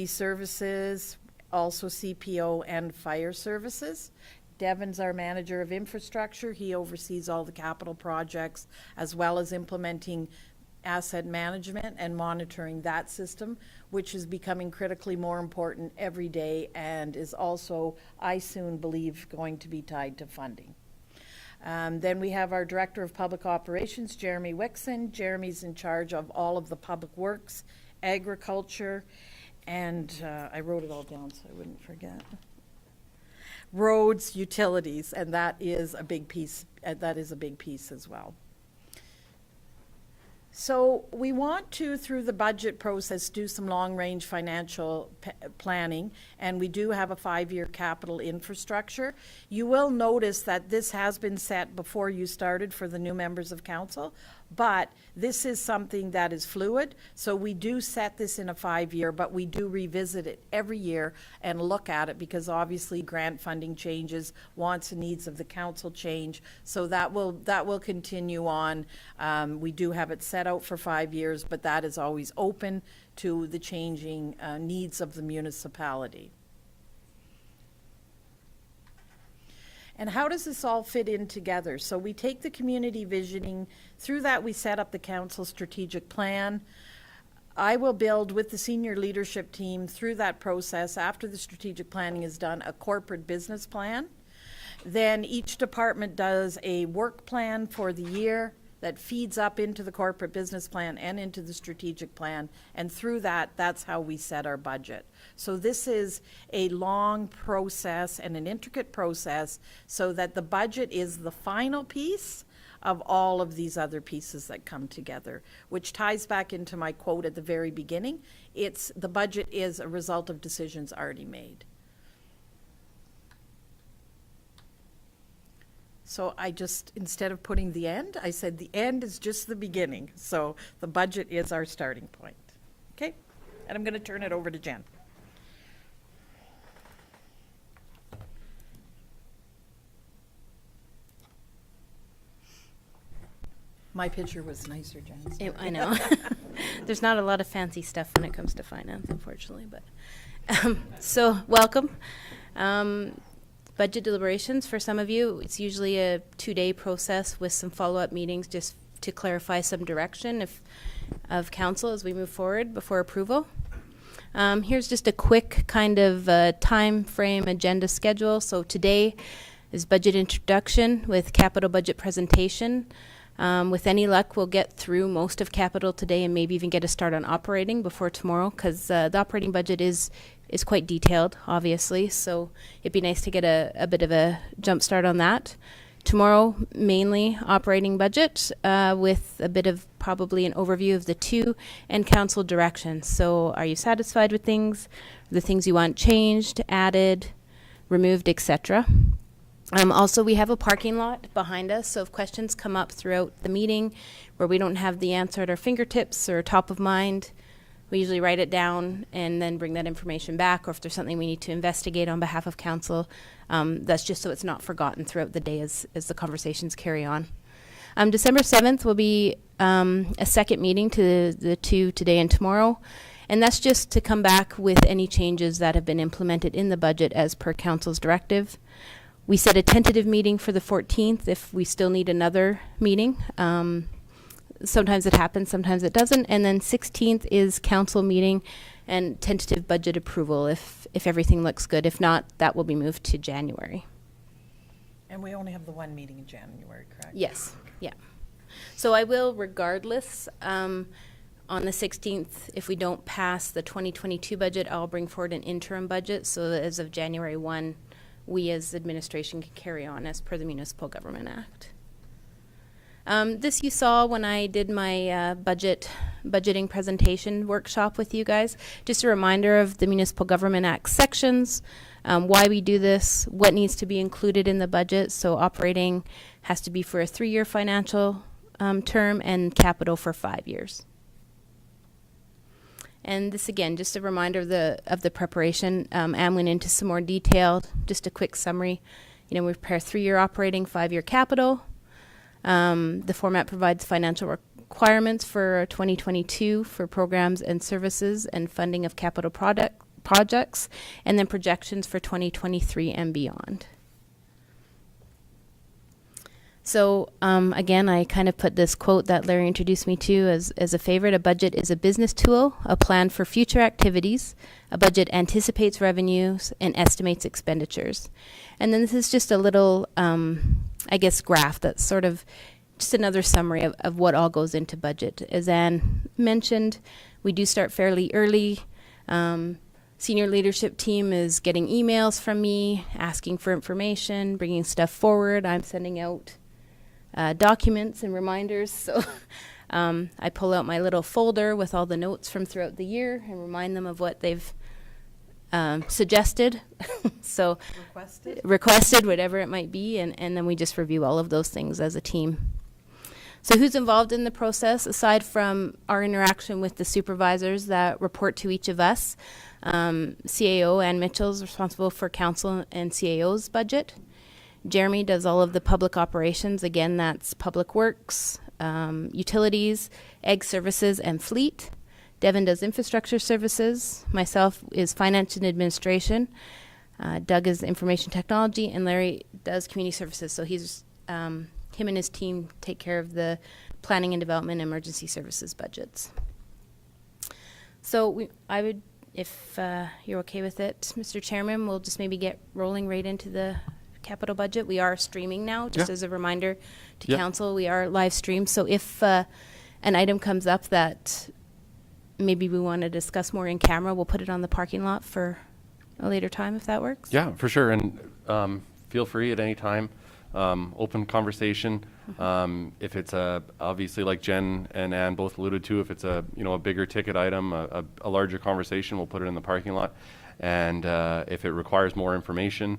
services, also CPO and fire services. Devin's our manager of infrastructure. He oversees all the capital projects as well as implementing asset management and monitoring that system, which is becoming critically more important every day and is also, I soon believe, going to be tied to funding. Then we have our Director of Public Operations, Jeremy Wixon. Jeremy's in charge of all of the public works, agriculture, and I wrote it all down so I wouldn't forget. Roads, utilities, and that is a big piece. That is a big piece as well. So we want to, through the budget process, do some long-range financial planning, and we do have a 5-year capital infrastructure. You will notice that this has been set before you started for the new members of council, but this is something that is fluid, so we do set this in a 5-year, but we do revisit it every year and look at it because obviously grant funding changes, wants and needs of the council change, so that will continue on. We do have it set out for 5 years, but that is always open to the changing needs of the municipality. And how does this all fit in together? So we take the community visioning, through that we set up the council strategic plan. I will build with the senior leadership team through that process, after the strategic planning is done, a corporate business plan. Then each department does a work plan for the year that feeds up into the corporate business plan and into the strategic plan, and through that, that's how we set our budget. So this is a long process and an intricate process so that the budget is the final piece of all of these other pieces that come together, which ties back into my quote at the very beginning. The budget is a result of decisions already made. So I just, instead of putting the end, I said the end is just the beginning. So the budget is our starting point. Okay? And I'm going to turn it over to Jen. My picture was nicer, Jen. I know. There's not a lot of fancy stuff when it comes to finance, unfortunately. But so welcome. Budget deliberations, for some of you, it's usually a 2-day process with some follow-up meetings just to clarify some direction of council as we move forward before approval. Here's just a quick kind of time frame agenda schedule. So today is budget introduction with capital budget presentation. With any luck, we'll get through most of capital today and maybe even get a start on operating before tomorrow, because the operating budget is quite detailed, obviously, so it'd be nice to get a bit of a jump start on that. Tomorrow, mainly operating budget with a bit of probably an overview of the two and council directions. So are you satisfied with things, the things you want changed, added, removed, etc.? Also, we have a parking lot behind us, so if questions come up throughout the meeting where we don't have the answer at our fingertips or top of mind, we usually write it down and then bring that information back, or if there's something we need to investigate on behalf of council, that's just so it's not forgotten throughout the day as the conversations carry on. December 7th will be a second meeting to the two today and tomorrow, and that's just to come back with any changes that have been implemented in the budget as per council's directive. We set a tentative meeting for the 14th if we still need another meeting. Sometimes it happens, sometimes it doesn't. And then 16th is council meeting and tentative budget approval if everything looks good. If not, that will be moved to January. And we only have the one meeting in January, correct? Yes, yeah. So I will, regardless, on the 16th, if we don't pass the 2022 budget, I'll bring forward an interim budget so that as of January 1, we as administration can carry on as per the Municipal Government Act. This you saw when I did my budgeting presentation workshop with you guys. Just a reminder of the Municipal Government Act sections, why we do this, what needs to be included in the budget. So operating has to be for a 3-year financial term and capital for 5 years. And this again, just a reminder of the preparation. Anne went into some more detail. Just a quick summary. We prepare 3-year operating, 5-year capital. The format provides financial requirements for 2022 for programs and services and funding of capital projects. projects, and then projections for 2023 and beyond. So again, I kind of put this quote that Larry introduced me to as a favorite. A budget is a business tool, a plan for future activities. A budget anticipates revenues and estimates expenditures. And then this is just a little, I guess, graph that's sort of just another summary of what all goes into budget. As Anne mentioned, we do start fairly early. Senior leadership team is getting emails from me, asking for information, bringing stuff forward. I'm sending out documents and reminders. So I pull out my little folder with all the notes from throughout the year and remind them of what they've suggested. So requested, whatever it might be, and then we just review all of those things as a team. So who's involved in the process, aside from our interaction with the supervisors that report to each of us? CAO Ann Mitchell is responsible for council and CAO's budget. Jeremy does all of the public operations. Again, that's public works, utilities, ag services, and fleet. Devin does infrastructure services. Myself is finance and administration. Doug is information technology, and Larry does community services. So he's him and his team take care of the planning and development and emergency services budgets. So I would, if you're okay with it, Mr. Chairman, we'll just maybe get rolling right into the capital budget. We are streaming now, just as a reminder to council. We are live streamed. So if an item comes up that maybe we want to discuss more in camera, we'll put it on the parking lot for a later time, if that works. Yeah, for sure. And feel free at any time. Open conversation. If it's obviously, like Jen and Ann both alluded to, if it's a bigger ticket item, a larger conversation, we'll put it in the parking lot. And if it requires more information,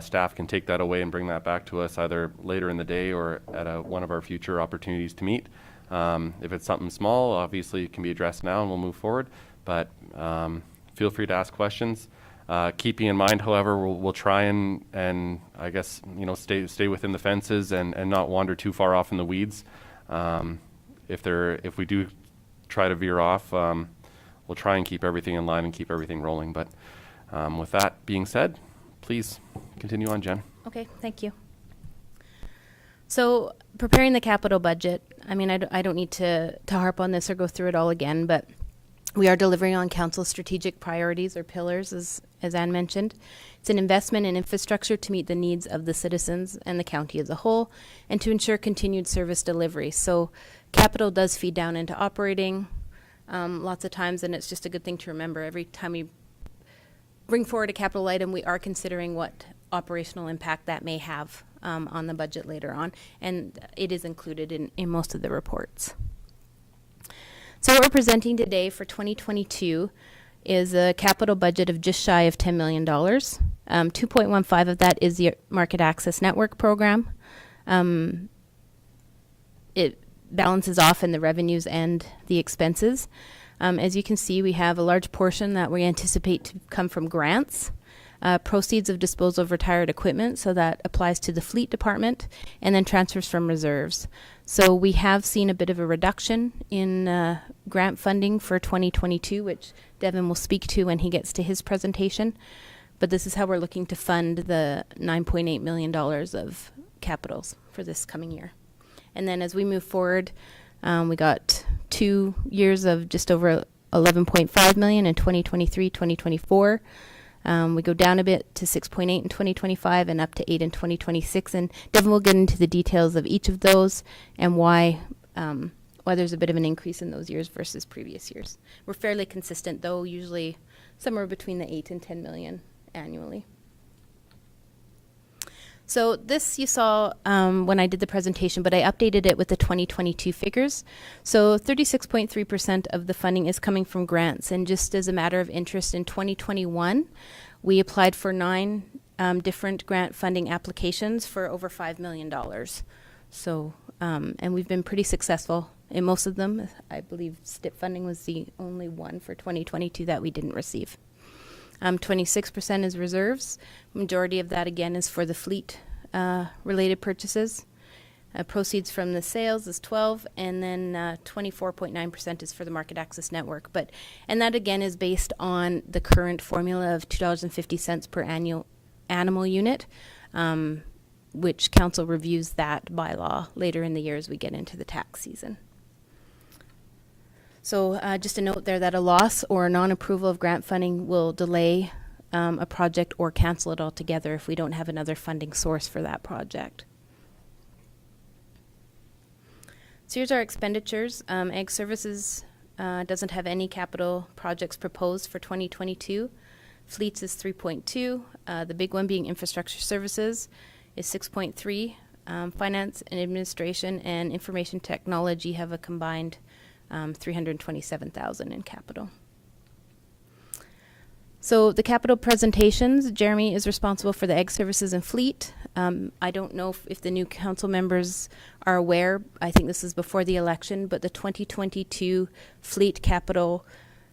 staff can take that away and bring that back to us either later in the day or at one of our future opportunities to meet. If it's something small, obviously it can be addressed now and we'll move forward. But feel free to ask questions. Keeping in mind, however, we'll try and I guess stay within the fences and not wander too far off in the weeds. If we do try to veer off, we'll try and keep everything in line and keep everything rolling. But with that being said, please continue on, Jen. Okay, thank you. So preparing the capital budget, I mean, I don't need to harp on this or go through it all again, but we are delivering on council's strategic priorities or pillars, as Anne mentioned. It's an investment in infrastructure to meet the needs of the citizens and the county as a whole, and to ensure continued service delivery. So capital does feed down into operating lots of times, and it's just a good thing to remember. Every time we bring forward a capital item, we are considering what operational impact that may have on the budget later on, and it is included in most of the reports. So what we're presenting today for 2022 is a capital budget of just shy of $10 million. 2.15 of that is the Market Access Network program. It balances off in the revenues and the expenses. As you can see, we have a large portion that we anticipate to come from grants, proceeds of disposal of retired equipment, so that applies to the fleet department, and then transfers from reserves. So we have seen a bit of a reduction in grant funding for 2022, which Devin will speak to when he gets to his presentation. But this is how we're looking to fund the $9.8 million of capitals for this coming year. And then as we move forward, we got 2 years of just over $11.5 million in 2023, 2024. We go down a bit to 6.8 in 2025 and up to 8 in 2026. And Devin will get into the details of each of those and why there's a bit of an increase in those years versus previous years. We're fairly consistent, though, usually somewhere between the 8 and 10 million annually. So this you saw when I did the presentation, but I updated it with the 2022 figures. So 36.3% of the funding is coming from grants. And just as a matter of interest, in 2021, we applied for 9 different grant funding applications for over $5 million. So, and we've been pretty successful in most of them. I believe STIP funding was the only one for 2022 that we didn't receive. 26% is reserves. Majority of that, again, is for the fleet related purchases. Proceeds from the sales is 12, and then 24.9% is for the market access network. And that again is based on the current formula of $2.50 per annual animal unit, which council reviews that bylaw later in the year as we get into the tax season. So just a note there that a loss or a non-approval of grant funding will delay a project or cancel it altogether if we don't have another funding source for that project. So here's our expenditures. Ag Services doesn't have any capital projects proposed for 2022. Fleets is 3.2. The big one being infrastructure services is 6.3. Finance and administration and information technology have a combined $327,000 in capital. So the capital presentations, Jeremy is responsible for the Ag Services and Fleet. I don't know if the new council members are aware, I think this is before the election, but the 2022 Fleet capital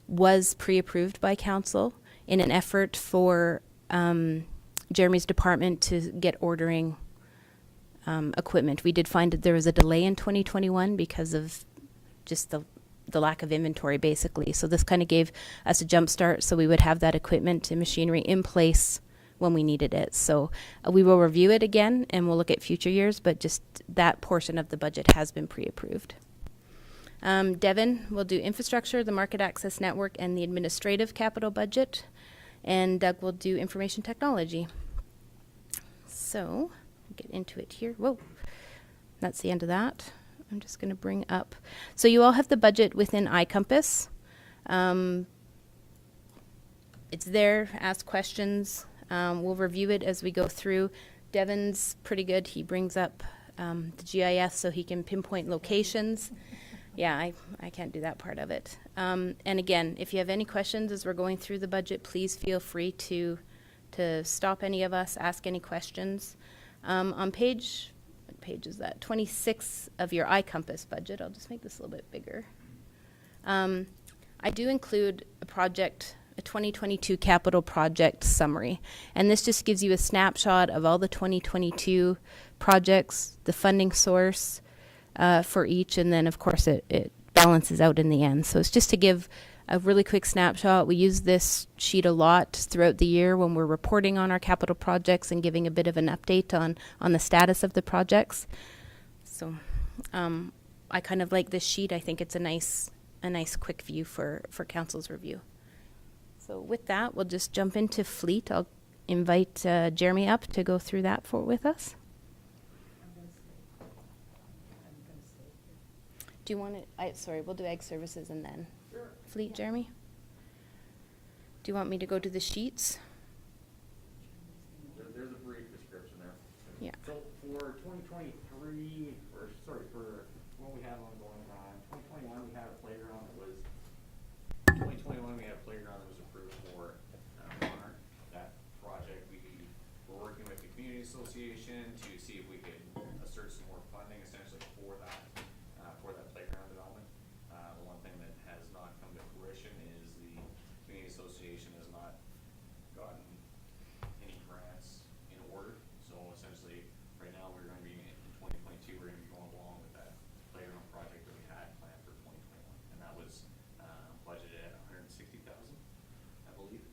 was pre-approved by council in an effort for Jeremy's department to get ordering equipment. We did find that there was a delay in 2021 because of just the lack of inventory, basically. So this kind of gave us a jump start so we would have that equipment and machinery in place when we needed it. So we will review it again and we'll look at future years, but just that portion of the budget has been pre-approved. Devin will do infrastructure, the market access network, and the administrative capital budget. And Doug will do information technology. So get into it here. Whoa, that's the end of that. I'm just going to bring up. So you all have the budget within iCompass. It's there. Ask questions. We'll review it as we go through. Devin's pretty good. He brings up the GIS so he can pinpoint locations. Yeah, I can't do that part of it. And again, if you have any questions as we're going through the budget, please feel free to stop any of us, ask any questions. On what page is that? 26 of your iCompass budget. I'll just make this a little bit bigger. I do include a 2022 capital project summary. And this just gives you a snapshot of all the 2022 projects, the funding source for each, and then of course it balances out in the end. So it's just to give a really quick snapshot. We use this sheet a lot throughout the year when we're reporting on our capital projects and giving a bit of an update on the status of the projects. So I kind of like this sheet. I think it's a nice quick view for council's review. So with that, we'll just jump into fleet. I'll invite Jeremy up to go through that with us. Do you want it? Sorry, we'll do Ag Services and then Fleet, Jeremy. Do you want me to go to the sheets? There's a brief description there. Yeah. So for 2023, for what we have ongoing on 2021, we had a playground that was. 2021, we had a playground that was approved for Monarch. That project, we were working with the community association to see if we could assert some more funding, essentially for that playground development. The one thing that has not come to fruition is the community association has not gotten any grants in order. So essentially, right now we're going to be in 2022. We're going to be going along with that playground project that we had planned for 2021, and that was budgeted at $160,000, I believe.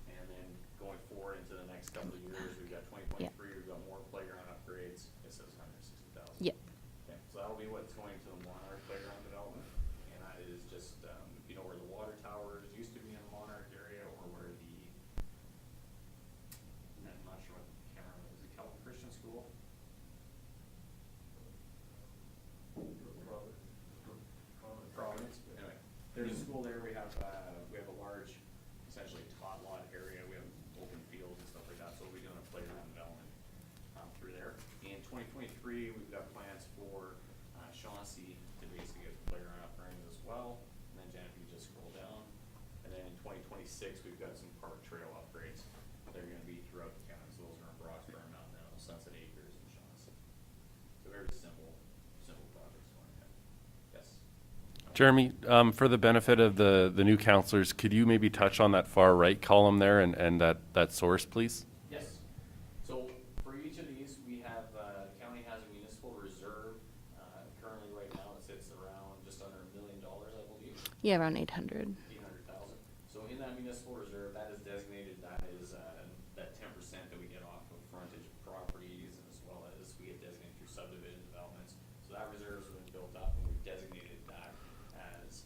And then going forward into the next couple of years, we've got 2023. Yeah. We've got more playground upgrades. It says $160,000. Yep. Okay, so that'll be what's going to the Monarch playground development, and that is just, if you know where the water towers used to be in the Monarch area, or where I'm not sure what the camera is, it Calvin Christian School? Providence, but anyway, there's a school there. We have a large, essentially tot lot area. We have open fields and stuff like that, so we'll be doing a playground development through there. In 2023, we've got plans for Shaughnessy to basically get the playground up and running as well. And then Janet, you just scroll down. And then in 2026, we've got some park trail upgrades. They're going to be throughout the county. So those are in Broxburn, Mountain Meadows, Sunset Acres, and Shaughnessy. So very simple projects going ahead. Yes. Jeremy, for the benefit of the new counselors, could you maybe touch on that far right column there and that source, please? Yes. So for each of these, we have the county has a municipal reserve Yeah, around 800. 800,000. So in that municipal reserve, that is designated, that is, that 10% that we get off of frontage properties, as well as we get designated through subdivision developments. So that reserve's been built up, and we've designated that as,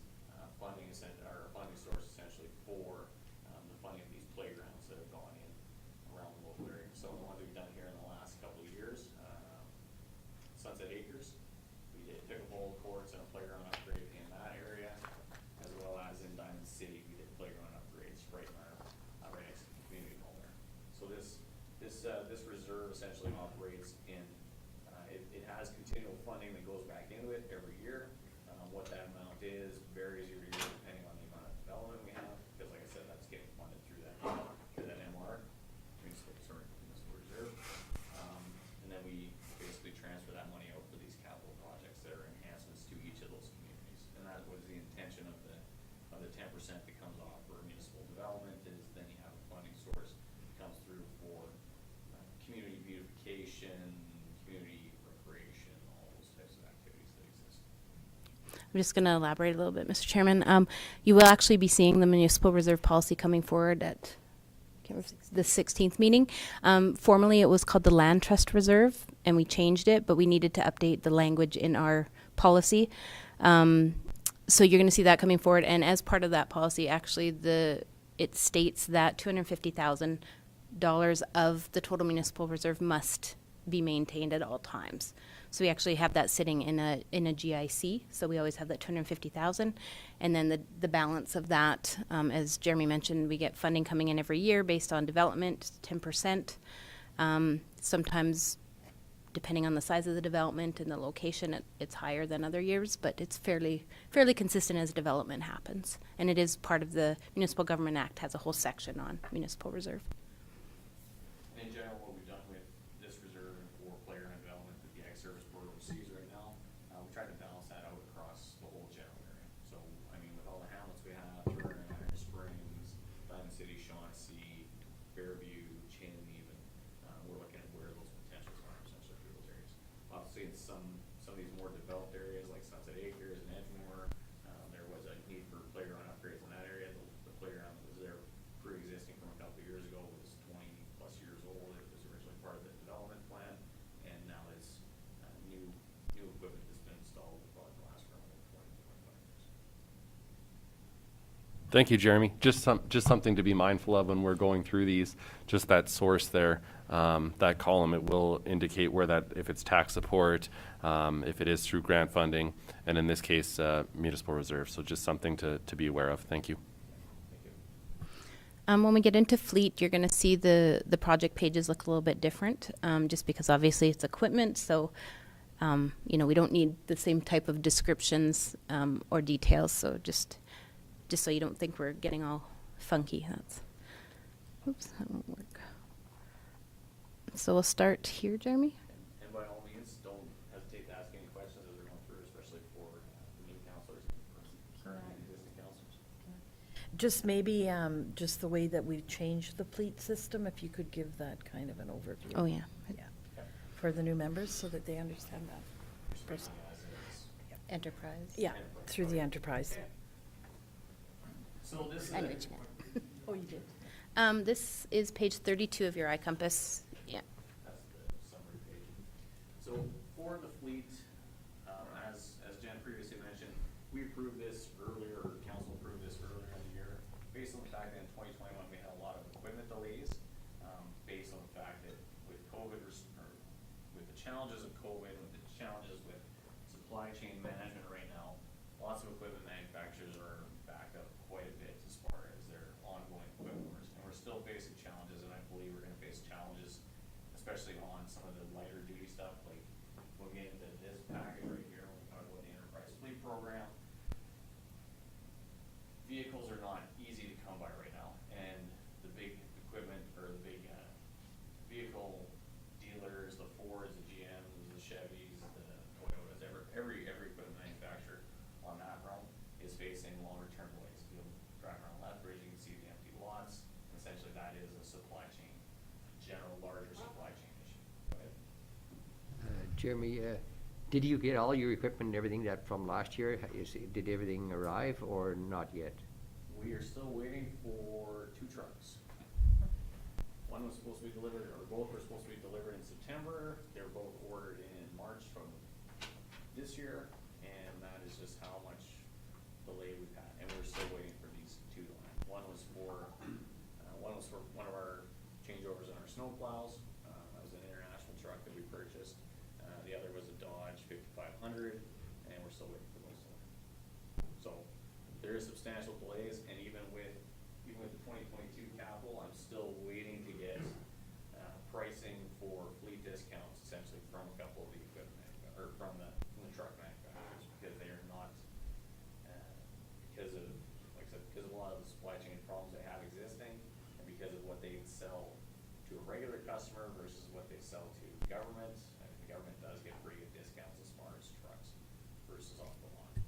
funding, or funding source essentially for, the funding of these playgrounds that have gone in around the local area. Some of the ones we've done here in the last couple of years, Sunset Acres, we did pickleball courts and a playground upgrade in that area, as well as in Diamond City, we did playground upgrades right in our, right next to the community hall there. So this reserve essentially operates in, it has continual funding that goes back into it every year. What that amount is varies year to year depending on the amount of development we have, because like I said, that's getting funded through that MR, municipal reserve. And then we basically transfer that money out for these capital projects that are enhancements to each of those communities. And that was the intention of the 10% that comes off for municipal development, is then you have a funding source that comes through for community beautification, community recreation, all those types of activities that exist. I'm just going to elaborate a little bit, Mr. Chairman. You will actually be seeing the municipal reserve policy coming forward at the 16th meeting. Formerly, it was called the Land Trust Reserve, and we changed it, but we needed to update the language in our policy. So you're going to see that coming forward, and as part of that policy, actually, it states that $250,000 of the total municipal reserve must be maintained at all times. So we actually have that sitting in a GIC. So we always have that 250,000, and then the balance of that, as Jeremy mentioned, we get funding coming in every year based on development, 10%. Sometimes, depending on the size of the development and the location, it's higher than other years, but it's fairly consistent as development happens. And it is part of the Municipal Government Act, has a whole section on municipal reserve. In general, what we've done with this reserve and for playground development that the Ag Service Board oversees right now, we tried to balance that out across the whole general area. So, I mean, with all the hamlets we have, Turner, Iron Springs, Diamond City, Shaughnessy, Fairview, Chin even, we're looking at where those potentials are essentially through those areas. Obviously, in some of these more developed areas like Sunset Acres and Edgemore, there was a need for playground upgrades in that area. The playground that was there pre-existing from a couple of years ago was 20 plus years old. It was originally part of the development plan, and now it's new equipment that's been installed about the last around 20 to 25 years. Thank you, Jeremy. Just something to be mindful of when we're going through these. Just that source there, that column, it will indicate where that, if it's tax support, if it is through grant funding, and in this case, municipal reserve. So just something to be aware of. Thank you. When we get into fleet, you're going to see the project pages look a little bit different, just because obviously it's equipment. So, we don't need the same type of descriptions or details. So just so you don't think we're getting all funky. Oops, that won't work. So we'll start here, Jeremy. And by all means, don't hesitate to ask any questions as we're going through, especially for the new counselors and current and existing counselors. Just maybe, just the way that we've changed the fleet system, if you could give that kind of an overview. Oh, yeah. Yeah, for the new members so that they understand that. Especially as it's Enterprise. Yeah, through the enterprise. So this is I know what you meant. Oh, you did? This is page 32 of your iCompass. Yeah. That's the summary page. So for the fleet, as Jen previously mentioned, we approved this earlier, or council approved this earlier in the year, based on the fact that in 2021 we had a lot of equipment delays, based on the fact that with COVID, or with the challenges of COVID, with the challenges with supply chain management right now, lots of equipment manufacturers are backed up quite a bit as far as their ongoing equipment orders. And we're still facing challenges, and I believe we're gonna face challenges, especially on some of the lighter duty stuff, like we'll get into this package right here, when we talk about the enterprise fleet program. Vehicles are not easy to come by right now, and the big equipment, or the big vehicle dealers, the Fords, the GMs, the Chevys, the Toyotas, every equipment manufacturer on that realm is facing longer term delays. If you drive around Lethbridge, you can see the empty lots. Essentially, that is a supply chain, larger supply chain issue. Go ahead. Jeremy, Did you get all your equipment and everything that from last year? Did everything arrive or not yet? We are still waiting for 2 trucks. One was supposed to be delivered, or both were supposed to be delivered in September. They were both ordered in March from this year, and that is just how much delay we've had. And we're still waiting for these 2 to land. One was for one of our changeovers on our snow plows. That was an international truck that we purchased. The other was a Dodge 5500, and we're still waiting for those. So there is substantial delays, and even with the 2022 capital, I'm still waiting to get pricing for fleet discounts essentially from a couple of the equipment, or from the truck manufacturers, because they are not, because of, like I said, because of a lot of the supply chain problems they have existing, and because of what they sell to a regular customer versus what they sell to government. I mean, the government does get pretty good discounts as far as trucks versus off the line.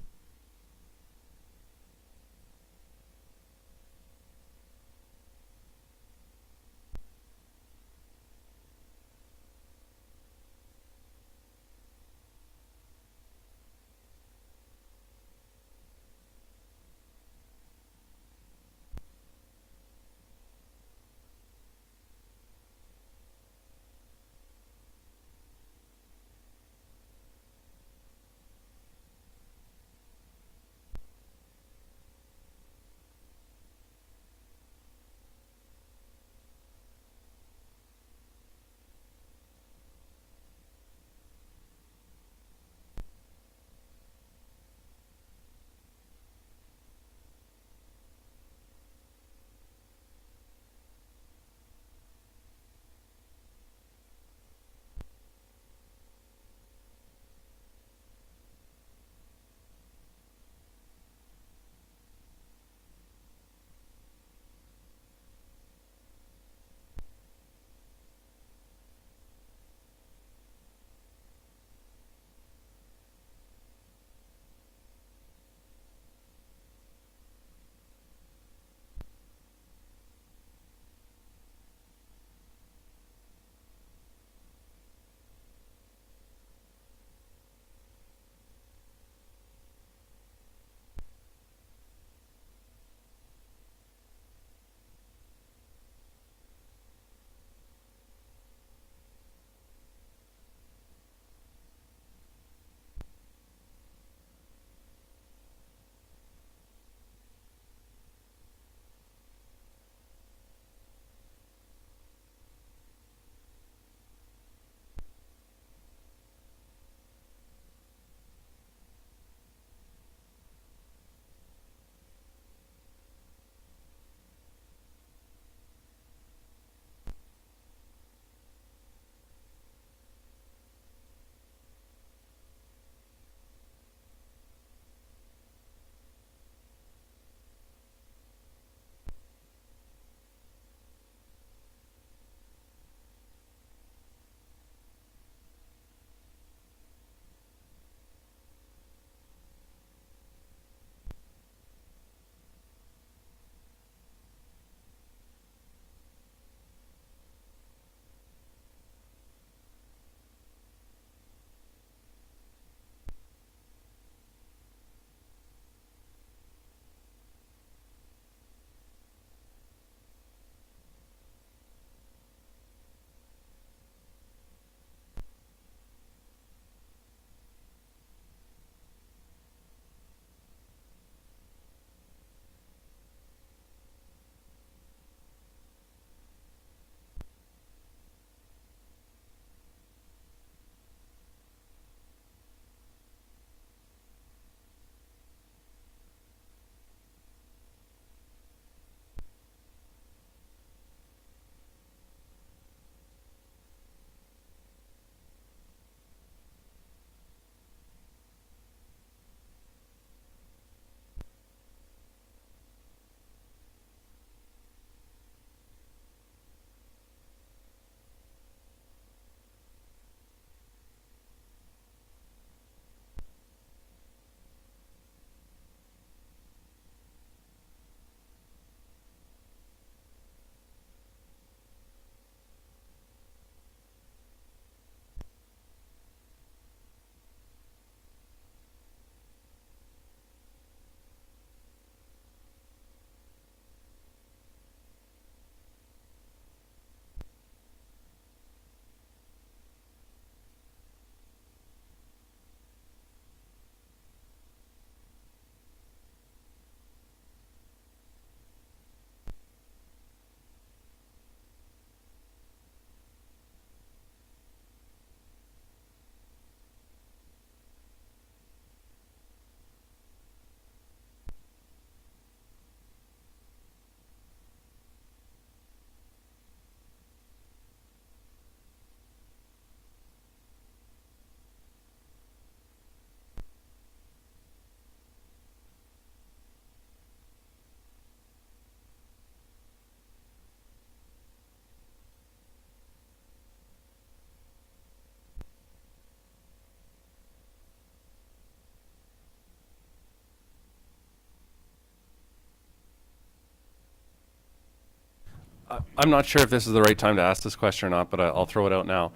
I'm not sure if this is the right time to ask this question or not, but I'll throw it out now.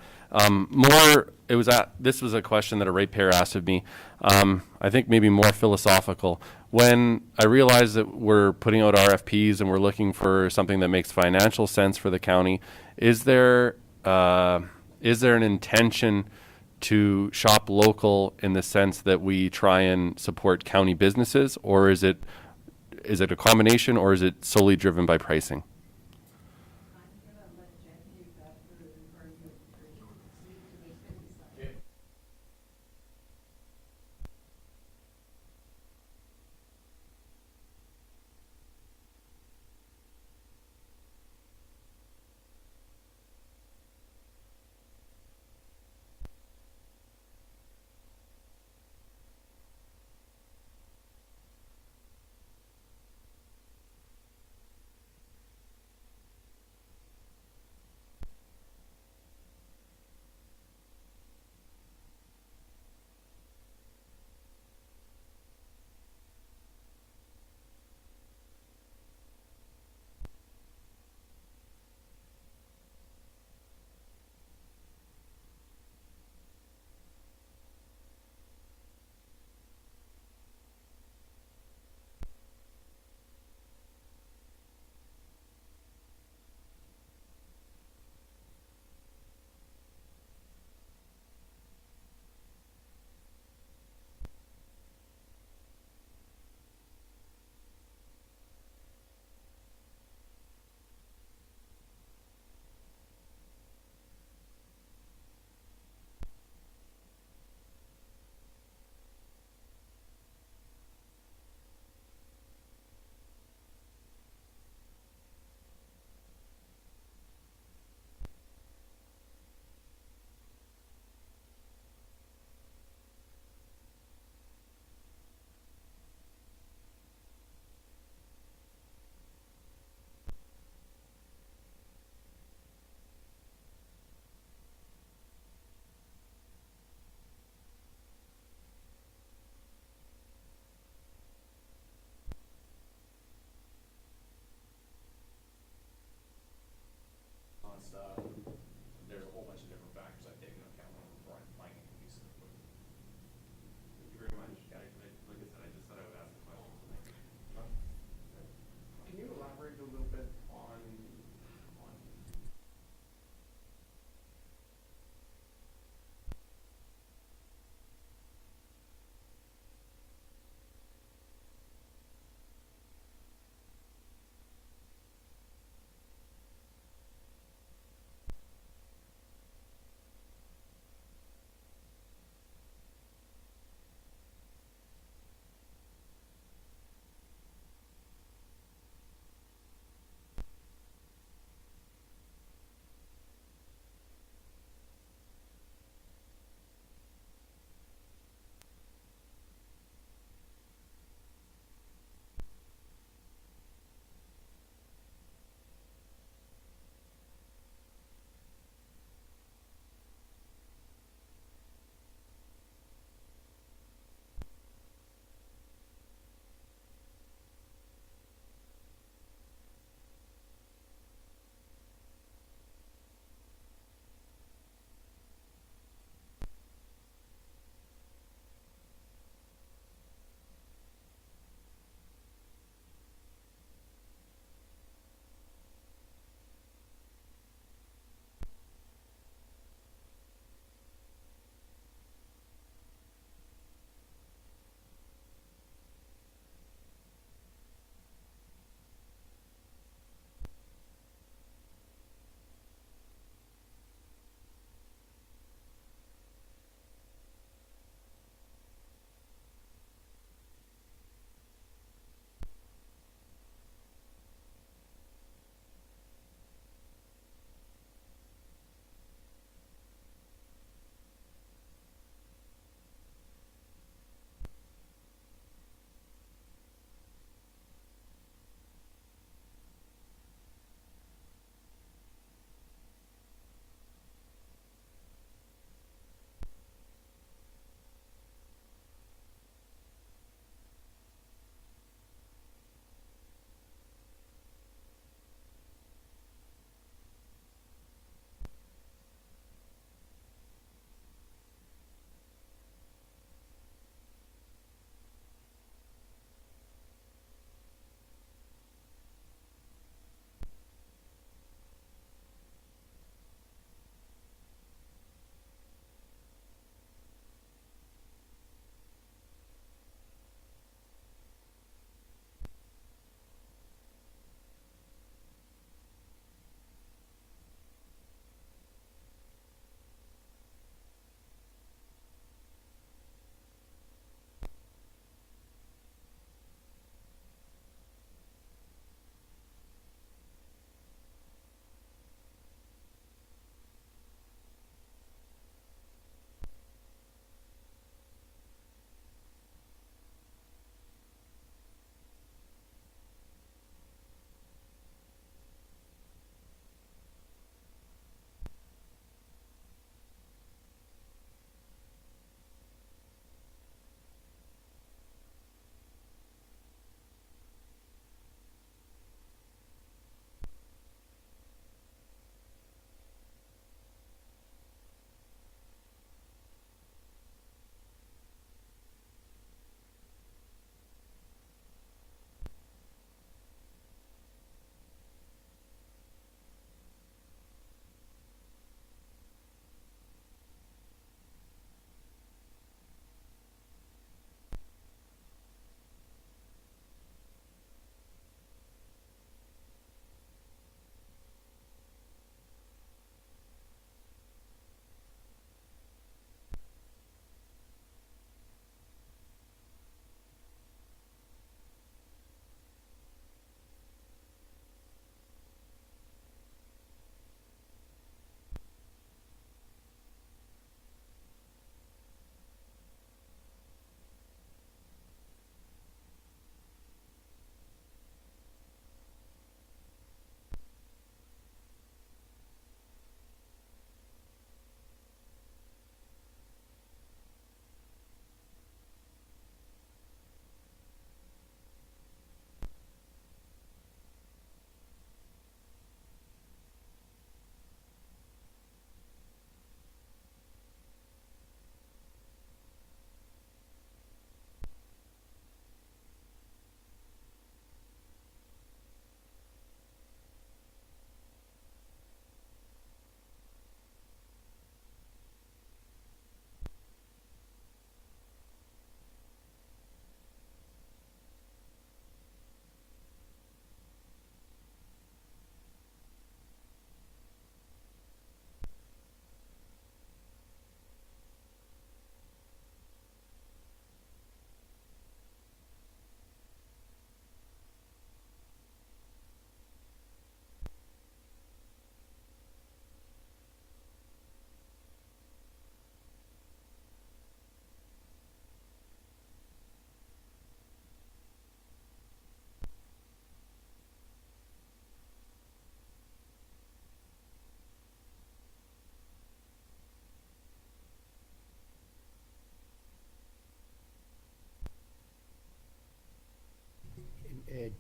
This was a question that a ratepayer asked of me. I think maybe more philosophical. When I realized that we're putting out RFPs and we're looking for something that makes financial sense for the county, is there an intention to shop local in the sense that we try and support county businesses, or is it a combination, or is it solely driven by pricing?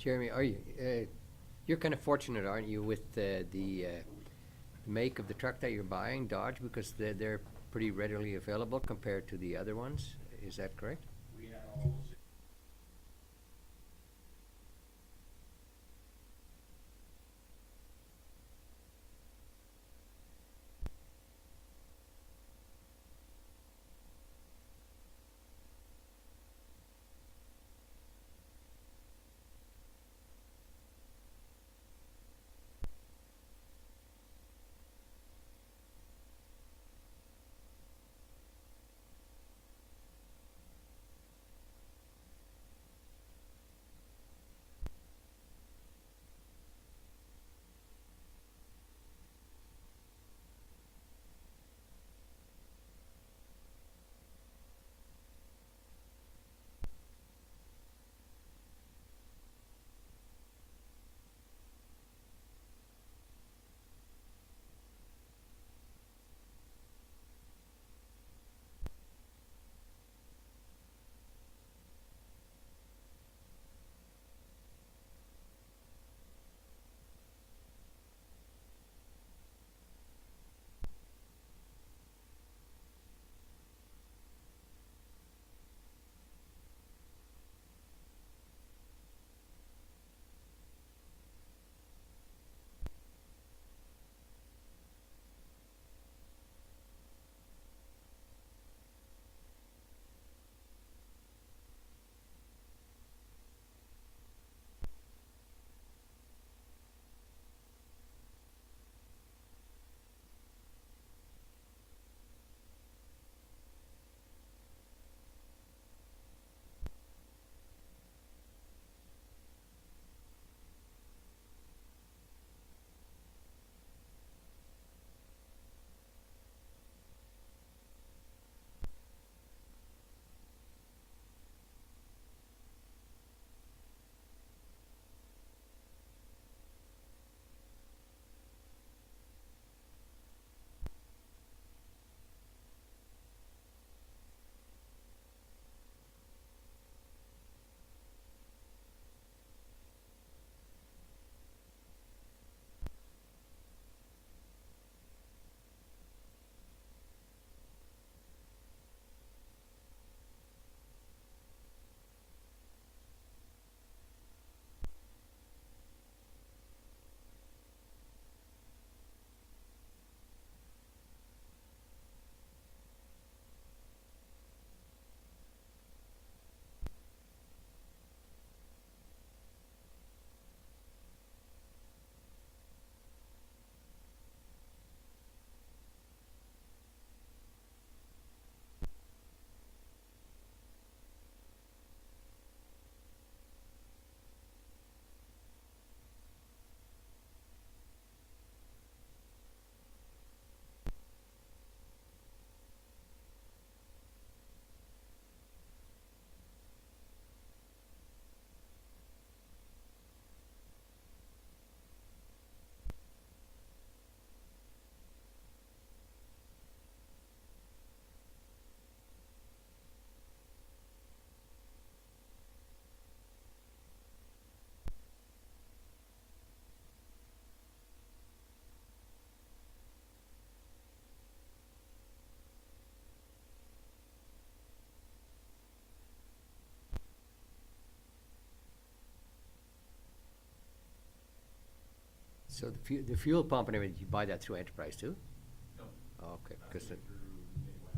Jeremy, are you, you're kind of fortunate, aren't you, with the make of the truck that you're buying, Dodge, because they're pretty readily available compared to the other ones? Is that correct? We had all So the fuel pump and everything, you buy that through Enterprise too? No. Oh, okay, because Through Midwest.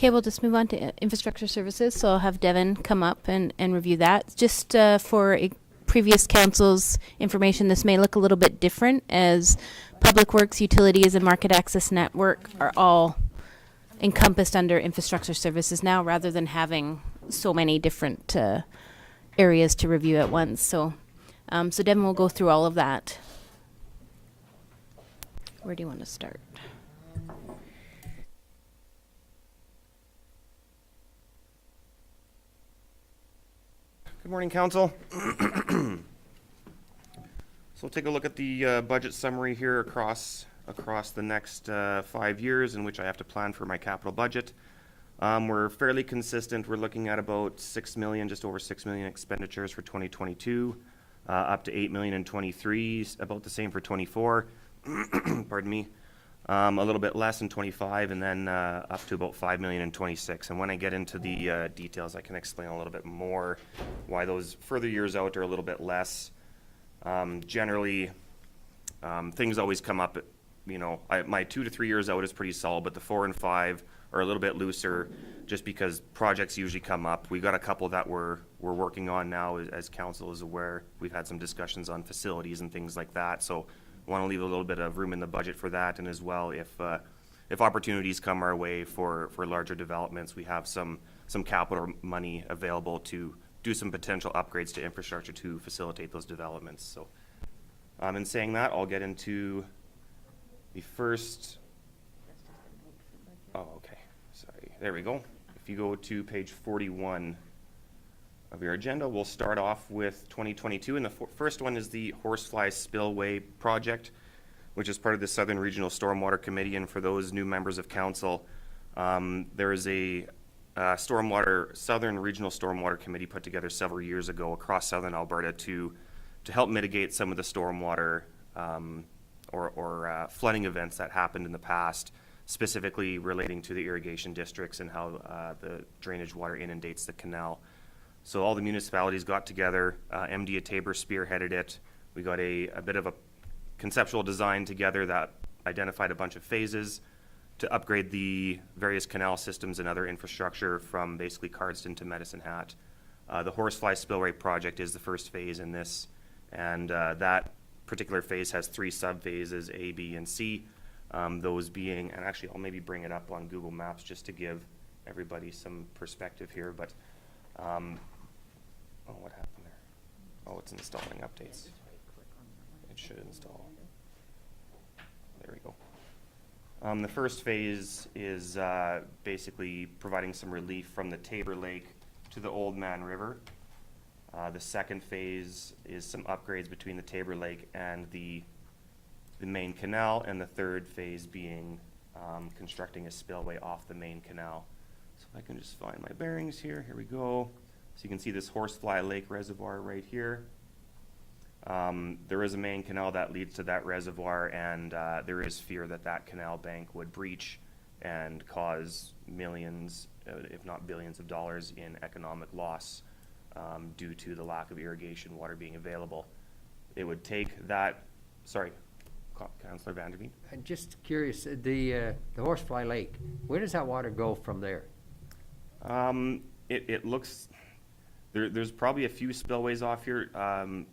Okay, we'll just move on to infrastructure services. So I'll have Devin come up and review that. Just for previous council's information, this may look a little bit different as public works, utilities, and market access network are all encompassed under infrastructure services now, rather than having so many different areas to review at once. So, so Devin will go through all of that. Where do you want to start? Good morning, Council. So we'll take a look at the budget summary here across the next 5 years in which I have to plan for my capital budget. We're fairly consistent. We're looking at about 6 million, just over 6 million expenditures for 2022, up to 8 million in 23, about the same for 24. Pardon me. A little bit less in 25, and then up to about 5 million in 26. And when I get into the details, I can explain a little bit more why those further years out are a little bit less. Generally, things always come up. My 2 to 3 years out is pretty solid, but the 4 and 5 are a little bit looser, just because projects usually come up. We got a couple that we're working on now, as council is aware. We've had some discussions on facilities and things like that. So want to leave a little bit of room in the budget for that, and as well, if opportunities come our way for larger developments, we have some capital money available to do some potential upgrades to infrastructure to facilitate those developments. So, in saying that, I'll get into the first. Oh, okay. Sorry. There we go. If you go to page 41 of your agenda, we'll start off with 2022, and the first one is the Horsefly Spillway project, which is part of the Southern Regional Stormwater Committee. And for those new members of council, there is a Southern Regional Stormwater Committee put together several years ago across Southern Alberta to help mitigate some of the stormwater or flooding events that happened in the past, specifically relating to the irrigation districts and how the drainage water inundates the canal. So all the municipalities got together, MD at Tabor spearheaded it. We got a bit of a conceptual design together that identified a bunch of phases to upgrade the various canal systems and other infrastructure from basically Cardston to Medicine Hat. The Horsefly Spillway project is the first phase in this, and that particular phase has 3 sub-phases, A, B, and C. Those being, and actually I'll maybe bring it up on Google Maps just to give everybody some perspective here, but oh, what happened there? Oh, it's installing updates. It should install. There we go. The first phase is basically providing some relief from the Tabor Lake to the Old Man River. The second phase is some upgrades between the Tabor Lake and the main canal, and the third phase being constructing a spillway off the main canal. So if I can just find my bearings here. Here we go. So you can see this Horsefly Lake Reservoir right here. There is a main canal that leads to that reservoir, and there is fear that that canal bank would breach and cause millions, if not billions of dollars in economic loss due to the lack of irrigation water being available. It would take that, sorry, Councillor Vanderveen. I'm just curious, the Horsefly Lake, where does that water go from there? It looks, there's probably a few spillways off here.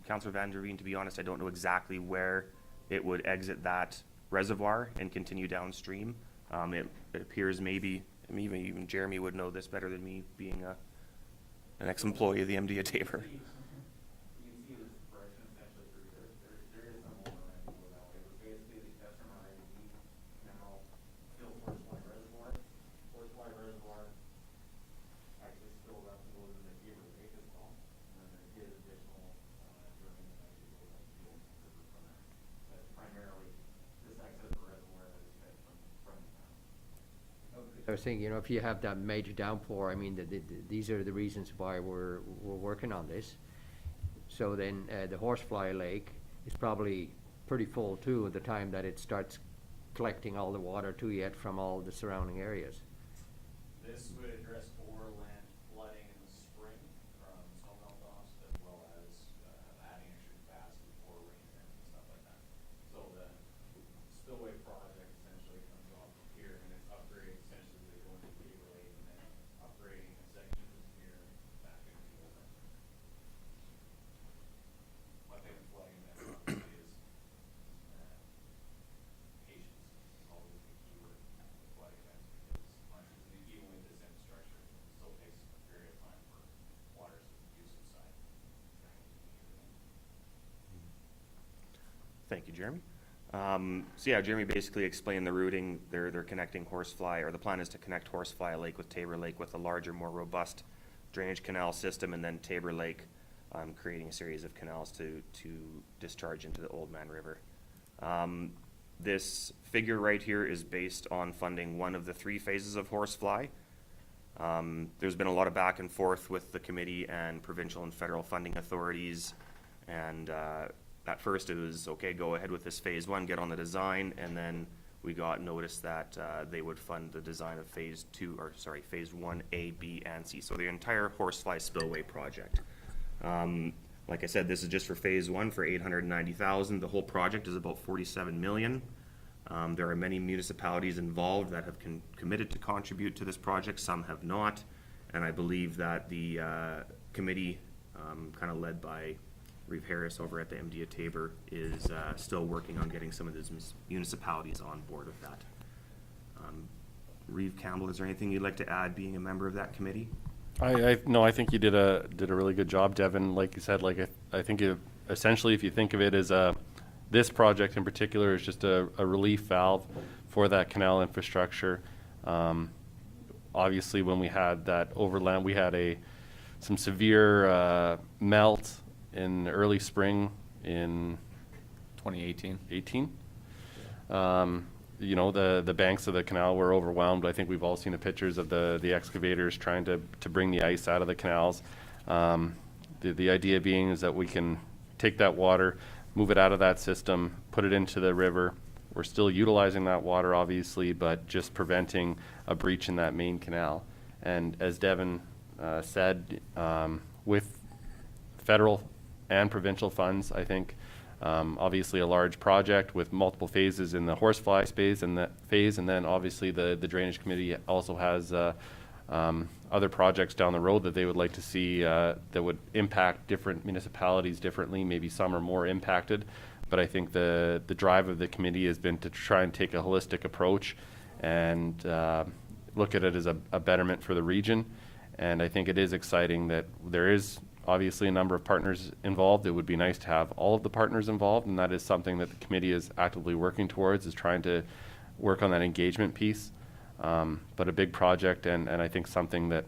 Councillor Vanderveen, to be honest, I don't know exactly where it would exit that reservoir and continue downstream. It appears maybe even Jeremy would know this better than me, being an ex-employee of the MD at Tabor. You can see this depression essentially through here. There is some water that can go that way, but basically that's from our IDP now fills Horsefly Reservoir. Horsefly Reservoir actually spills up and goes in the Tabor Lake as well, and then there is additional drilling that actually goes up to the Old Man River from there. But primarily, this access the reservoir that is fed from the town. I was thinking, if you have that major downpour, I mean, these are the reasons why we're working on this. So then the Horsefly Lake is probably pretty full too at the time that it starts collecting all the water to yet from all the surrounding areas. This would address overland flooding in the spring from snow melt-offs, as well as adding extra capacity for rain events and stuff like that. So the spillway project essentially comes off of here, and it's upgrades essentially that go into Tabor Lake and Jeremy. So yeah, Jeremy basically explained the routing. They're connecting Horsefly, or the plan is to connect Horsefly Lake with Tabor Lake with a larger, more robust drainage canal system, and then Tabor Lake creating a series of canals to discharge into the Old Man River. This figure right here is based on funding one of the 3 phases of Horsefly. There's been a lot of back and forth with the committee and provincial and federal funding authorities, and at first it was, okay, go ahead with this phase 1, get on the design, and then we got notice that they would fund the design of phase 1A, B, and C. So the entire Horsefly Spillway project. Like I said, this is just for phase 1 for $890,000. The whole project is about $47 million. There are many municipalities involved that have committed to contribute to this project. Some have not, and I believe that the committee, kind of led by Reeve Harris over at the MD of Tabor, is still working on getting some of those municipalities on board with that. Reeve Campbell, is there anything you'd like to add, being a member of that committee? No, I think you did a really good job, Devin. Like you said, I think essentially, if you think of it as this project in particular is just a relief valve for that canal infrastructure. Obviously, when we had that overland, we had some severe melt in early spring in 2018. You know, the banks of the canal were overwhelmed. I think we've all seen the pictures of the excavators trying to bring the ice out of the canals. The idea being is that we can take that water, move it out of that system, put it into the river. We're still utilizing that water, obviously, but just preventing a breach in that main canal. And as Devin said, with federal and provincial funds, I think obviously a large project with multiple phases in the Horsefly space and that phase, and then obviously the Drainage Committee also has other projects down the road that they would like to see that would impact different municipalities differently. Maybe some are more impacted, but I think the drive of the committee has been to try and take a holistic approach and look at it as a betterment for the region. And I think it is exciting that there is obviously a number of partners involved. It would be nice to have all of the partners involved, and that is something that the committee is actively working towards, is trying to work on that engagement piece. But a big project, and I think something that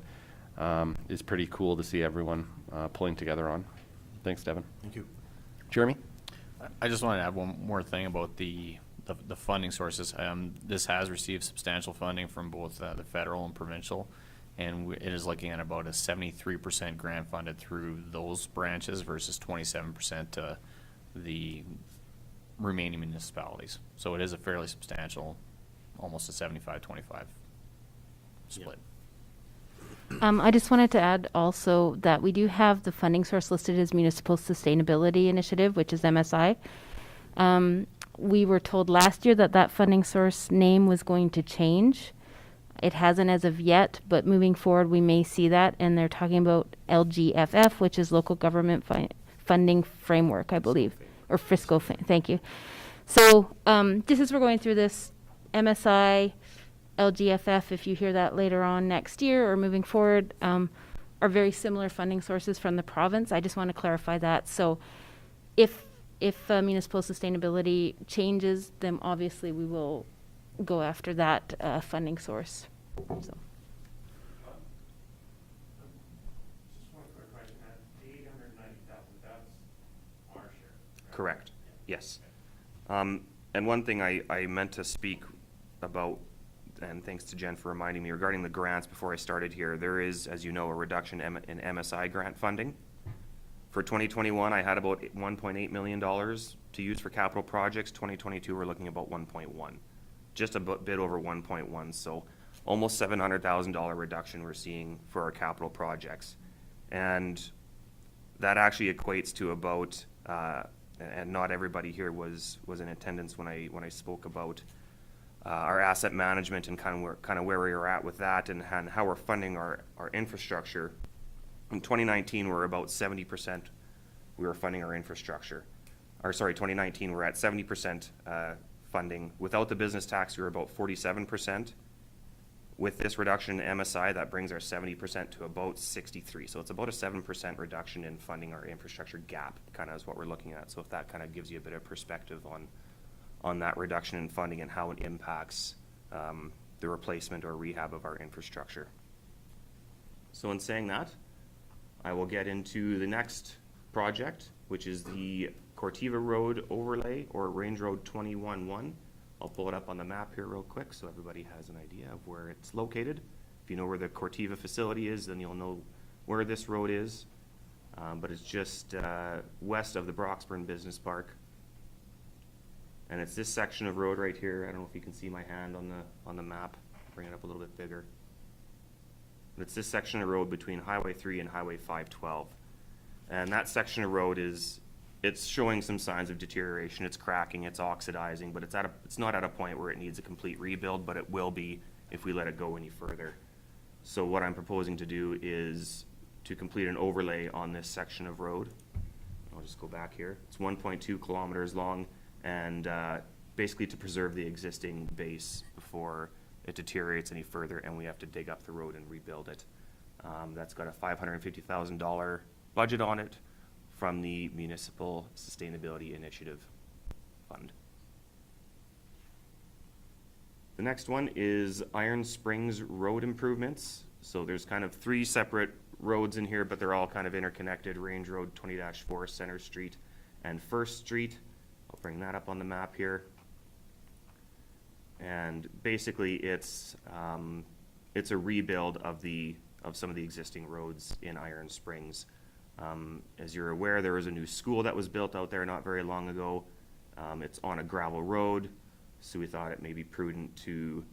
is pretty cool to see everyone pulling together on. Thanks, Devin. Thank you. Jeremy? I just wanted to add one more thing about the funding sources. This has received substantial funding from both the federal and provincial, and it is looking at about a 73% grant funded through those branches versus 27% to the remaining municipalities. So it is a fairly substantial, almost a 75-25 split. I just wanted to add also that we do have the funding source listed as Municipal Sustainability Initiative, which is MSI. We were told last year that funding source name was going to change. It hasn't as of yet, but moving forward we may see that, and they're talking about LGFF, which is Local Government Funding Framework, I believe, or Frisco, thank you. So just as we're going through this, MSI, LGFF, if you hear that later on next year or moving forward, are very similar funding sources from the province. I just want to clarify that. So if municipal sustainability changes, then obviously we will go after that funding source. So. Just one quick question. That $890,000, that's our share. Correct. Yes. And one thing I meant to speak about, and thanks to Jen for reminding me, regarding the grants before I started here, there is, as you know, a reduction in MSI grant funding. For 2021, I had about $1.8 million to use for capital projects. 2022, we're looking about 1.1, just a bit over 1.1. So almost $700,000 reduction we're seeing for our capital projects. And that actually equates to about, and not everybody here was in attendance when I spoke about our asset management and kind of where we were at with that and how we're funding our infrastructure. In 2019, we're about 70% we were funding our infrastructure. 2019, we're at 70% funding. Without the business tax, we were about 47%. With this reduction in MSI, that brings our 70% to about 63. So it's about a 7% reduction in funding our infrastructure gap, kind of is what we're looking at. So if that kind of gives you a bit of perspective on that reduction in funding and how it impacts the replacement or rehab of our infrastructure. So in saying that, I will get into the next project, which is the Cortiva Road overlay, or Range Road 21-1. I'll pull it up on the map here real quick so everybody has an idea of where it's located. If you know where the Cortiva facility is, then you'll know where this road is. But it's just west of the Broxburn Business Park. And it's this section of road right here. I don't know if you can see my hand on the map. Bring it up a little bit bigger. But it's this section of road between Highway 3 and Highway 512. And that section of road it's showing some signs of deterioration. It's cracking, it's oxidizing, but it's not at a point where it needs a complete rebuild, but it will be if we let it go any further. So what I'm proposing to do is to complete an overlay on this section of road. I'll just go back here. It's 1.2 kilometers long, and basically to preserve the existing base before it deteriorates any further and we have to dig up the road and rebuild it. That's got a $550,000 budget on it from the Municipal Sustainability Initiative Fund. The next one is Iron Springs Road Improvements. So there's kind of 3 separate roads in here, but they're all kind of interconnected. Range Road 20-4, Center Street, and First Street. I'll bring that up on the map here. And basically it's a rebuild of some of the existing roads in Iron Springs. As you're aware, there was a new school that was built out there not very long ago. It's on a gravel road, so we thought it may be prudent to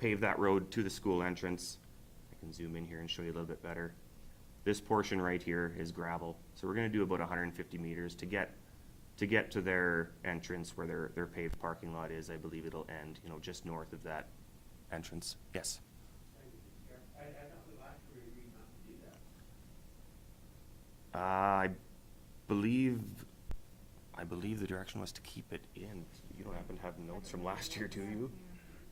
pave that road to the school entrance. I can zoom in here and show you a little bit better. This portion right here is gravel, so we're going to do about 150 meters to get to their entrance where their paved parking lot is. I believe it'll end, just north of that entrance. Yes. I thought the last year we agreed not to do that. I believe the direction was to keep it in. You don't happen to have notes from last year, do you?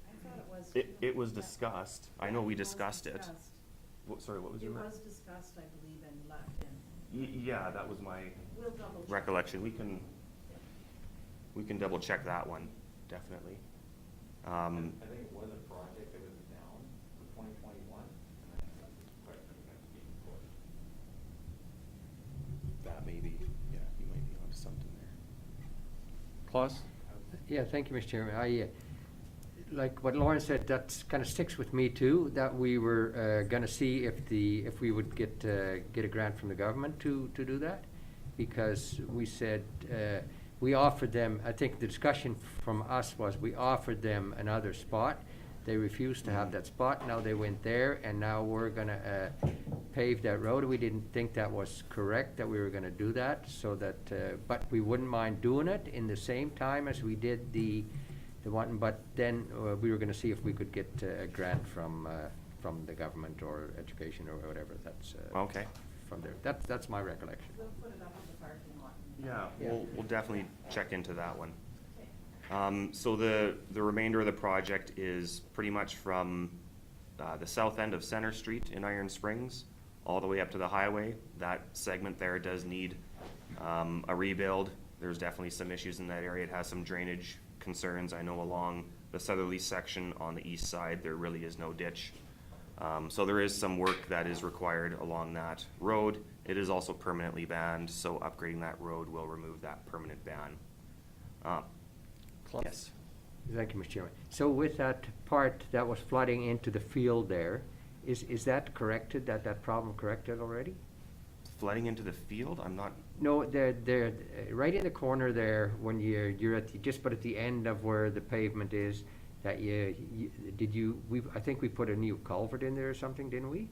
I thought it was. It was discussed. I know we discussed it. Discussed. Sorry, what was your? It was discussed, I believe, and left in. Yeah, that was my We'll double check. recollection. We can double check that one, definitely. I think it was a project that was down for 2021, and I think that's a question that's being pushed. That may be, yeah, you might be onto something there. Claus? Yeah, thank you, Mr. Chairman. Like what Lauren said, that kind of sticks with me too, that we were gonna see if we would get a grant from the government to do that. Because we said, we offered them, I think the discussion from us was we offered them another spot. They refused to have that spot. Now they went there, and now we're gonna pave that road. We didn't think that was correct, that we were gonna do that, so that, but we wouldn't mind doing it in the same time as we did the one, but then we were gonna see if we could get a grant from the government or education or whatever. That's Okay. from there. That's my recollection. We'll put it up in the parking lot. Yeah, we'll definitely check into that one. So the remainder of the project is pretty much from the south end of Center Street in Iron Springs all the way up to the highway. That segment there does need a rebuild. There's definitely some issues in that area. It has some drainage concerns. I know along the southerly section on the east side, there really is no ditch. So there is some work that is required along that road. It is also permanently banned, so upgrading that road will remove that permanent ban. Yes. Thank you, Mr. Chairman. So with that part that was flooding into the field there, is that corrected, that problem corrected already? Flooding into the field? I'm not, No, they're right in the corner there when you're at just about at the end of where the pavement is, that I think we put a new culvert in there or something, didn't we?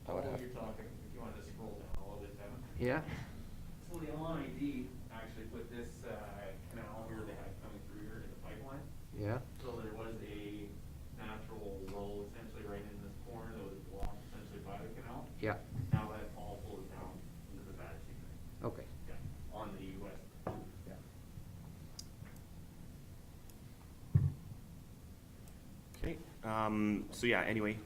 Oh, you're talking, if you wanted to scroll down a little bit, Devin. Yeah? So the LNID actually put this canal here they had coming through here in the pipeline. Yeah? So there was a natural road essentially right in this corner that was blocked essentially by the canal. Yeah. Now that all flows down into the bad street. Okay. Yeah, on the west. Yeah. okay. So yeah, anyway,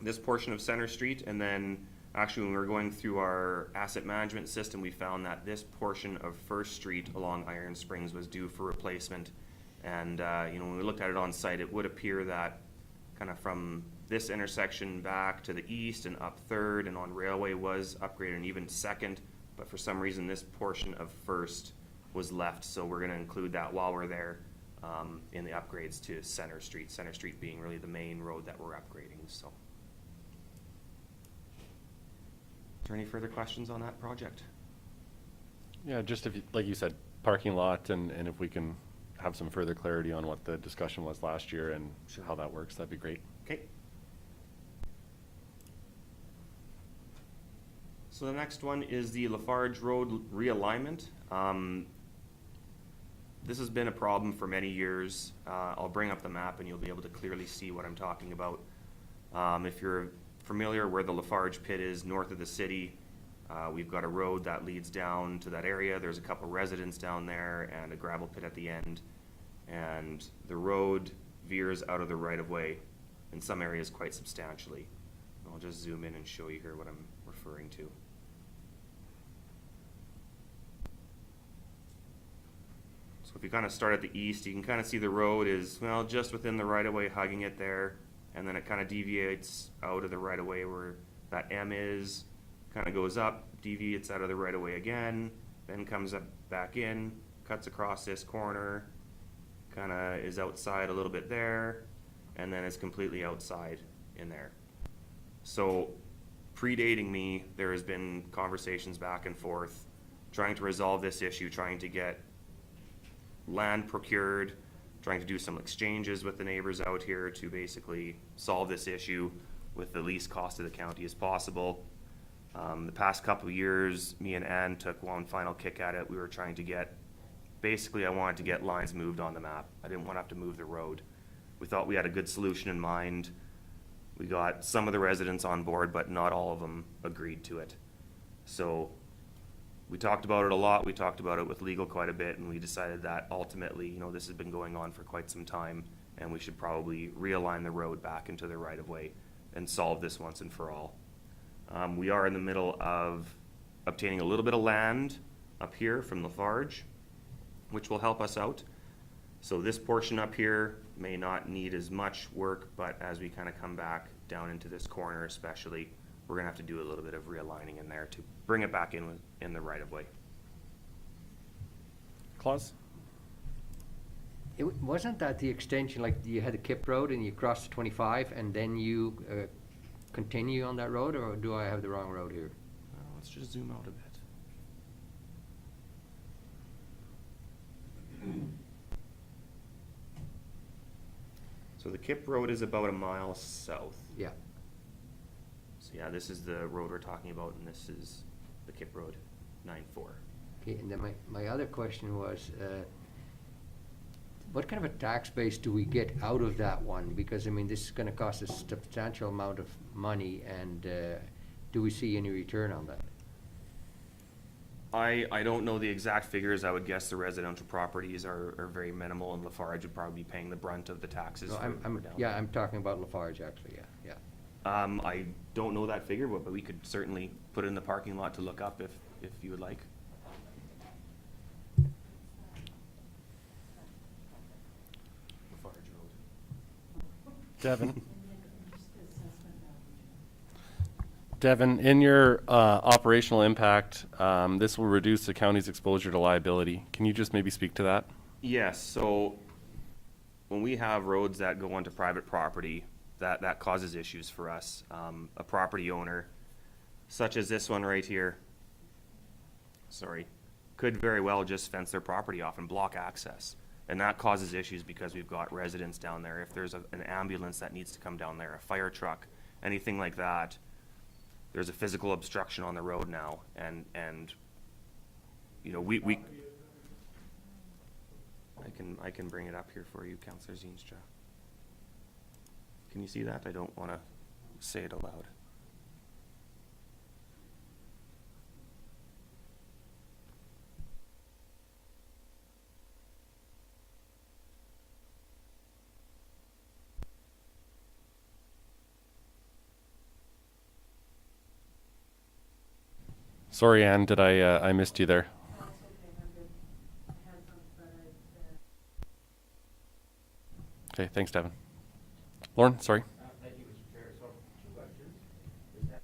this portion of Center Street and then Actually, when we were going through our asset management system, we found that this portion of First Street along Iron Springs was due for replacement. And, you know, when we looked at it on site, it would appear that kind of from this intersection back to the east and up Third and on Railway was upgraded and even Second, but for some reason this portion of First was left, so we're gonna include that while we're there in the upgrades to Center Street being really the main road that we're upgrading, so. Is there any further questions on that project? Yeah, just if, like you said, parking lot, and if we can have some further clarity on what the discussion was last year and how that works, that'd be great. Okay. So the next one is the Lafarge Road realignment. This has been a problem for many years. I'll bring up the map and you'll be able to clearly see what I'm talking about. If you're familiar where the Lafarge pit is north of the city, we've got a road that leads down to that area. There's a couple residents down there and a gravel pit at the end. And the road veers out of the right-of-way in some areas quite substantially. I'll just zoom in and show you here what I'm referring to. So if you kind of start at the east, you can kind of see the road is, well, just within the right-of-way, hugging it there, and then it kind of deviates out of the right-of-way where that M is, kind of goes up, deviates out of the right-of-way again, then comes up back in, cuts across this corner, kind of is outside a little bit there, and then is completely outside in there. So predating me, there has been conversations back and forth, trying to resolve this issue, trying to get land procured, trying to do some exchanges with the neighbors out here to basically solve this issue with the least cost to the county as possible. The past couple of years, me and Ann took one final kick at it. We were trying to get, basically I wanted to get lines moved on the map. I didn't want to have to move the road. We thought we had a good solution in mind. We got some of the residents on board, but not all of them agreed to it. So we talked about it a lot. We talked about it with legal quite a bit, and we decided that ultimately, you know, this has been going on for quite some time, and we should probably realign the road back into the right-of-way and solve this once and for all. We are in the middle of obtaining a little bit of land up here from Lafarge, which will help us out. So this portion up here may not need as much work, but as we kind of come back down into this corner especially, we're gonna have to do a little bit of realigning in there to bring it back in the right-of-way. Claus? Wasn't that the extension, like you had the Kip Road and you crossed 25 and then you continue on that road, or do I have the wrong road here? Let's just zoom out a bit. So the Kip Road is about a mile south. Yeah. So yeah, this is the road we're talking about, and this is the Kip Road 9-4. Okay, and then my other question was, what kind of a tax base do we get out of that one? Because, I mean, this is gonna cost a substantial amount of money, and do we see any return on that? I don't know the exact figures. I would guess the residential properties are very minimal, and Lafarge would probably be paying the brunt of the taxes. No, for I'm down yeah, there. I'm talking about Lafarge, actually, yeah. I don't know that figure, but we could certainly put it in the parking lot to look up if you would like. Lafarge Road. Devin? Devin, in your operational impact, this will reduce the county's exposure to liability. Can you just maybe speak to that? Yes, so when we have roads that go onto private property, that causes issues for us. A property owner, such as this one right here, could very well just fence their property off and block access. And that causes issues because we've got residents down there. If there's an ambulance that needs to come down there, a fire truck, anything like that, there's a physical obstruction on the road now. And you know, I can bring it up here for you, Councillor Zeenstra. Can you see that? I don't want to say it aloud. Sorry, Ann, did I missed you there? Okay, thanks, Devin. Lauren, sorry. Thank you, Mr. Chair. So, two questions. Is that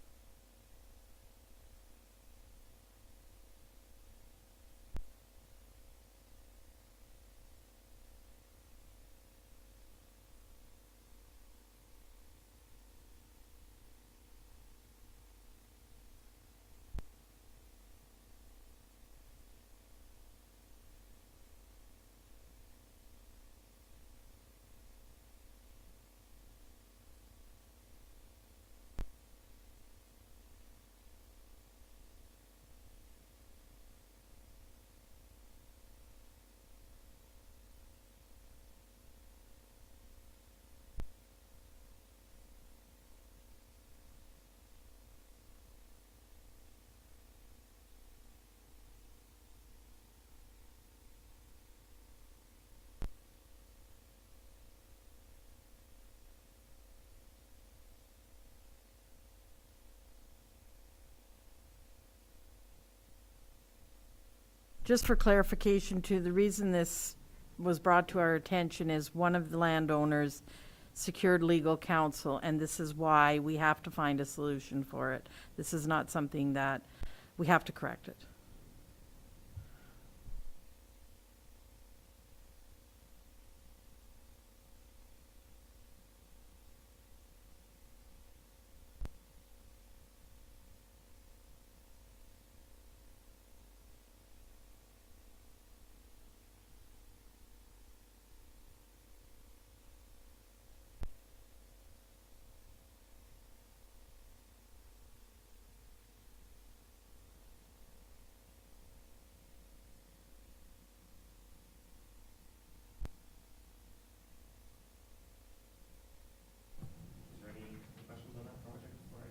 Just for clarification too, the reason this was brought to our attention is one of the landowners secured legal counsel, and this is why we have to find a solution for it. This is not something that we have to correct it. Is there any questions on that project before I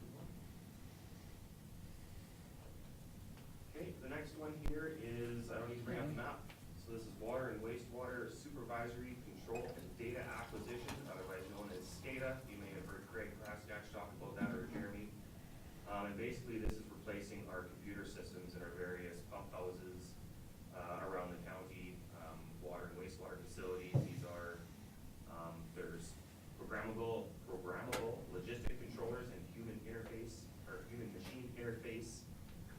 move on? Okay, the next one here is, I don't need to bring up the map. So this is water and wastewater supervisory control and data acquisition, otherwise known as SCADA. You may have heard Craig Kraskach talk about that, or Jeremy. And basically this is replacing our computer systems in our various pump houses around the county, water and wastewater facilities. These are, there's programmable logistic controllers and human interface, or human machine interface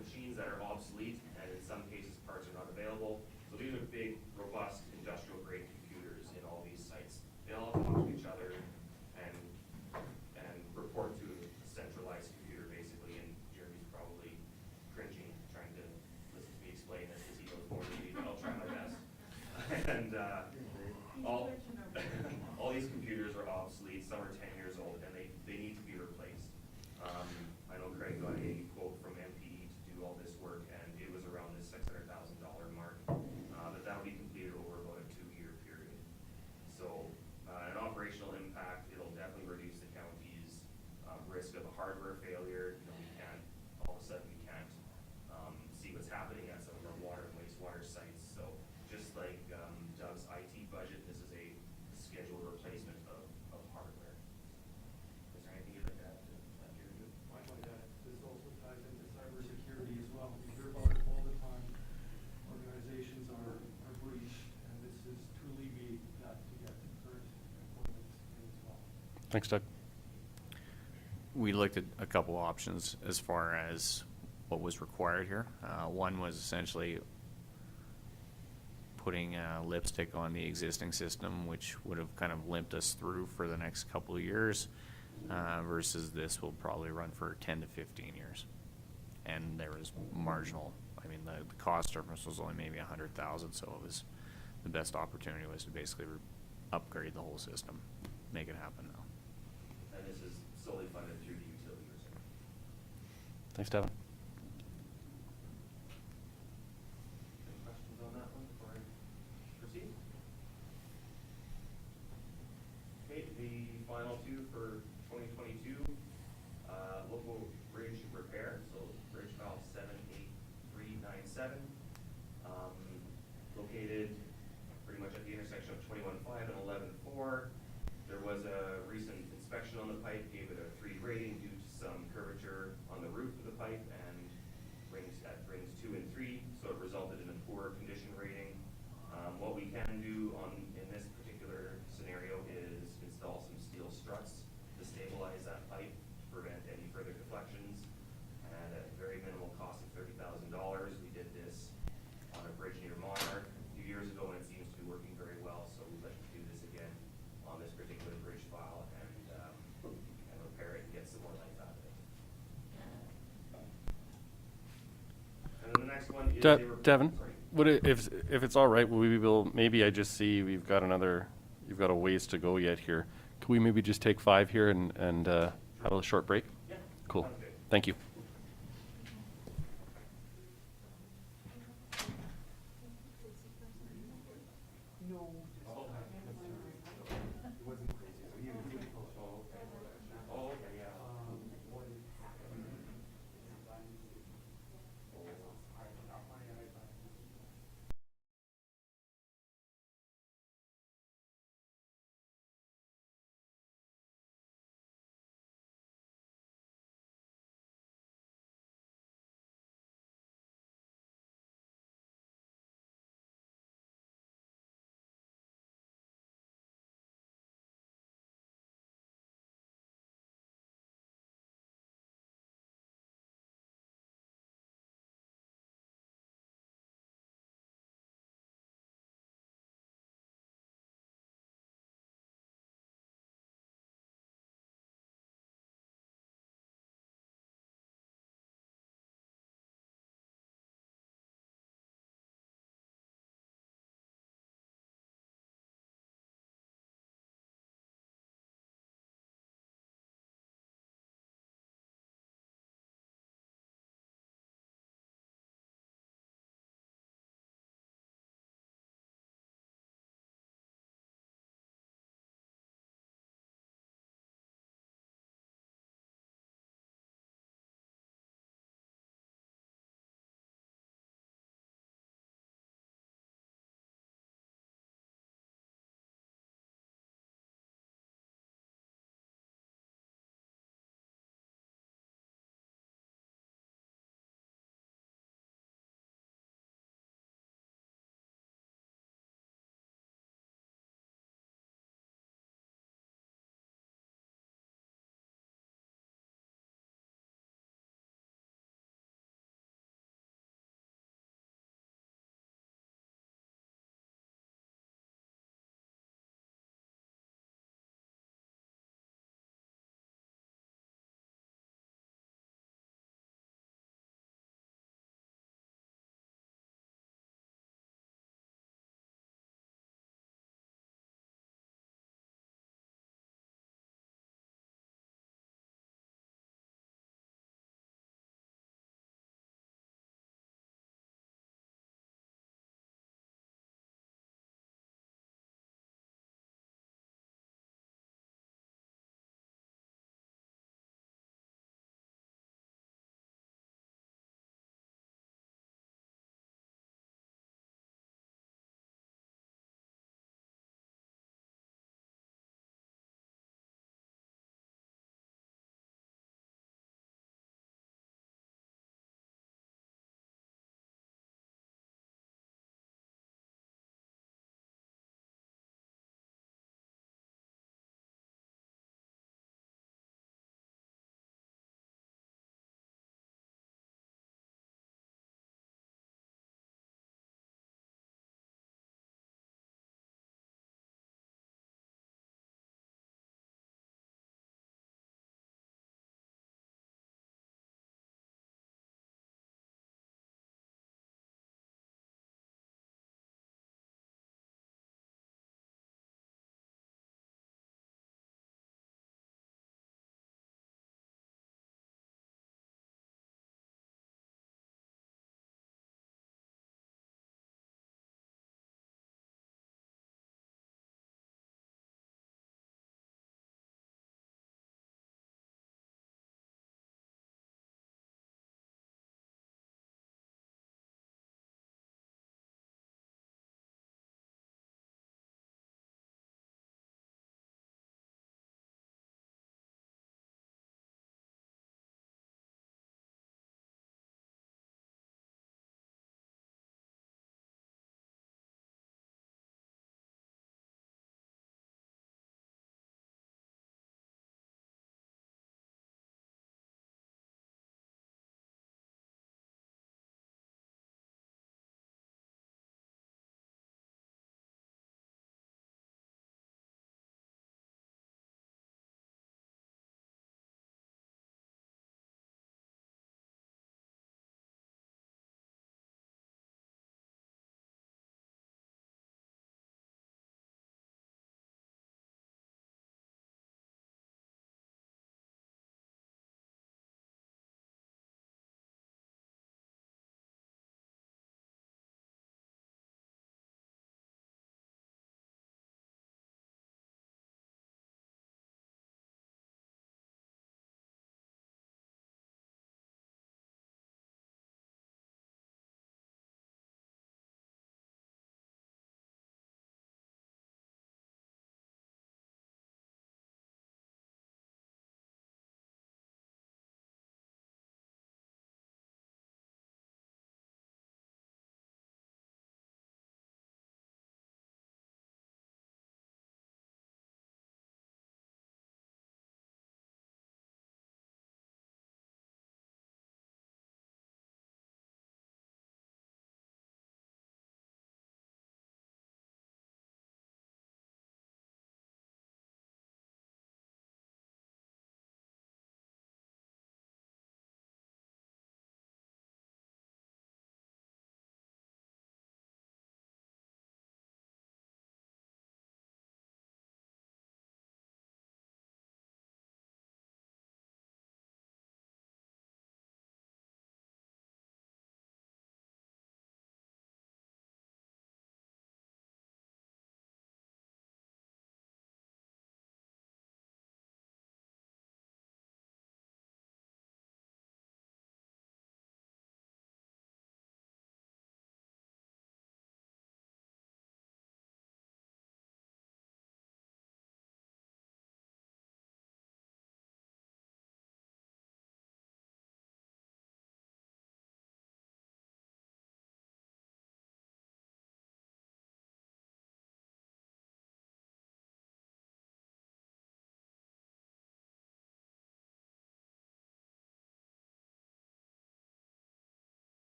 machines that are obsolete, and in some cases parts are not available. So these are big, robust, industrial grade computers in all these sites. They all talk to each other and report to a centralized computer basically, and Jeremy's probably cringing trying to listen to me explain this because he knows more than me, but I'll try my best. And all these computers are obsolete, some are 10 years old, and they need to be replaced. I know Craig got a quote from MPE to do all this work, and it was around the $600,000 mark, but that'll be completed over about a 2-year period. So an operational impact, it'll definitely reduce the county's risk of a hardware failure. You know, we can't, all of a sudden we can't see what's happening at some of our water and wastewater sites. So just like Doug's IT budget, this is a scheduled replacement of hardware. Is there anything you'd like to add to that, Jeremy? Might like that, this also ties into cybersecurity as well. We hear about it all the time. Organizations are breached, and this is truly be that to get the current employment as well. Thanks, Doug. We looked at a couple options as far as what was required here. One was essentially putting lipstick on the existing system, which would have kind of limped us through for the next couple of years, versus this will probably run for 10 to 15 years. And there was marginal, I mean, the cost difference was only maybe $100,000, so it was, the best opportunity was to basically upgrade the whole system, make it happen now. And this is solely funded through the utility reserve. Thanks, Devin. Any questions on that one before I proceed? Okay, the final two for 2022, local bridge repair, so bridge file 78397, located pretty much at the intersection of 21.5 and 11.4. There was a recent inspection on the pipe, gave it a 3 rating due to some curvature on the roof of the pipe and one is De- they were- Devin, sorry. would it, if it's all right, we will, maybe I just see you've got a ways to go yet here. Could we maybe just take 5 here and have a short break? Yeah. Cool. Sounds good. Thank you.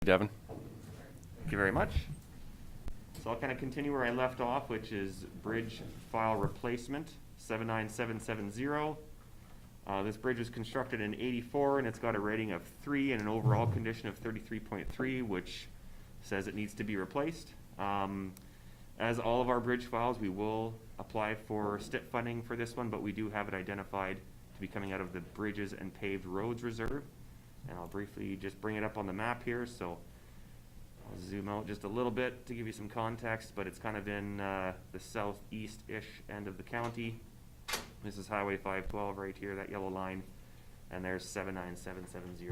Devin. Thank you very much. So I'll kind of continue where I left off, which is bridge file replacement, 79770. This bridge was constructed in '84 and it's got a rating of 3 and an overall condition of 33.3, which says it needs to be replaced. As all of our bridge files, we will apply for STIP funding for this one, but we do have it identified to be coming out of the Bridges and Paved Roads Reserve. And I'll briefly just bring it up on the map here. So I'll zoom out just a little bit to give you some context, but it's kind of in the southeast-ish end of the county. This is Highway 512 right here, that yellow line, and there's 79770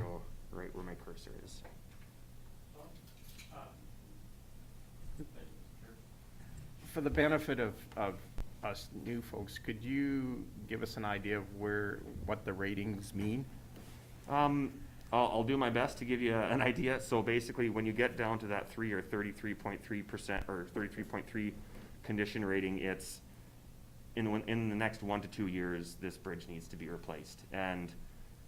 right where my cursor is. For the benefit of us new folks, could you give us an idea of what the ratings mean? I'll do my best to give you an idea. So basically, when you get down to that 3 or 33.3% or 33.3 condition rating, it's in the next 1 to 2 years, this bridge needs to be replaced. And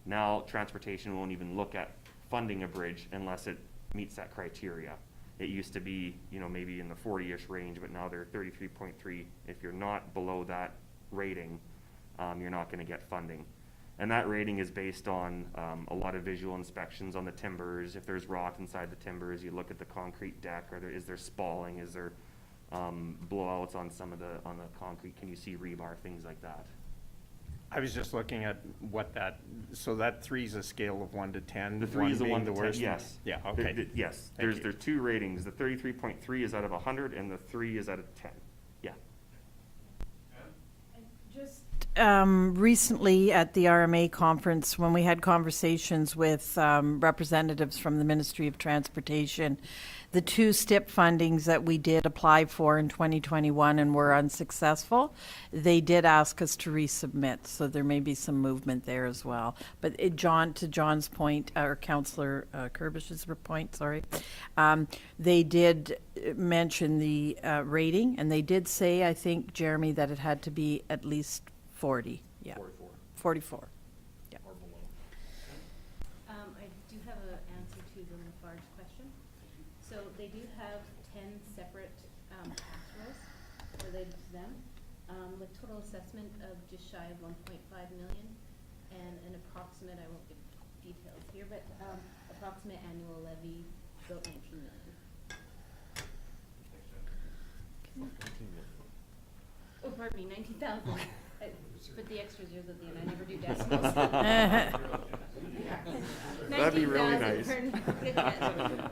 now transportation won't even look at funding a bridge unless it meets that criteria. It used to be, maybe in the 40-ish range, but now they're 33.3. If you're not below that rating, you're not going to get funding. And that rating is based on a lot of visual inspections on the timbers. If there's rot inside the timbers, you look at the concrete deck. Is there spalling? Is there blowouts on on the concrete? Can you see rebar? Things like that. I was just looking at so that 3 is a scale of 1 to 10. The 3 is a 1 to the 10. worst? Yes. Yeah. Okay. Yes. Thank you. There's 2 ratings. The 33.3 is out of 100, and the 3 is out of 10. Yeah. Just recently at the RMA conference, when we had conversations with representatives from the Ministry of Transportation, the 2 STIP fundings that we did apply for in 2021 and were unsuccessful, they did ask us to resubmit, so there may be some movement there as well. But to John's point, or Councillor Kirbish's point, sorry, they did mention the rating, and they did say, I think, Jeremy, that it had to be at least 40. Yeah. 44. Yeah. I do have an answer to the Lafarge question. So they do have 10 separate tax rolls related to them, with total assessment of just shy of 1.5 million, and an approximate, I won't give details here, but approximate annual levy about 19 million. Oh, pardon me, 19,000. Put the extra zeros at the end. I never do decimals. That'd be really 19,000 nice. per-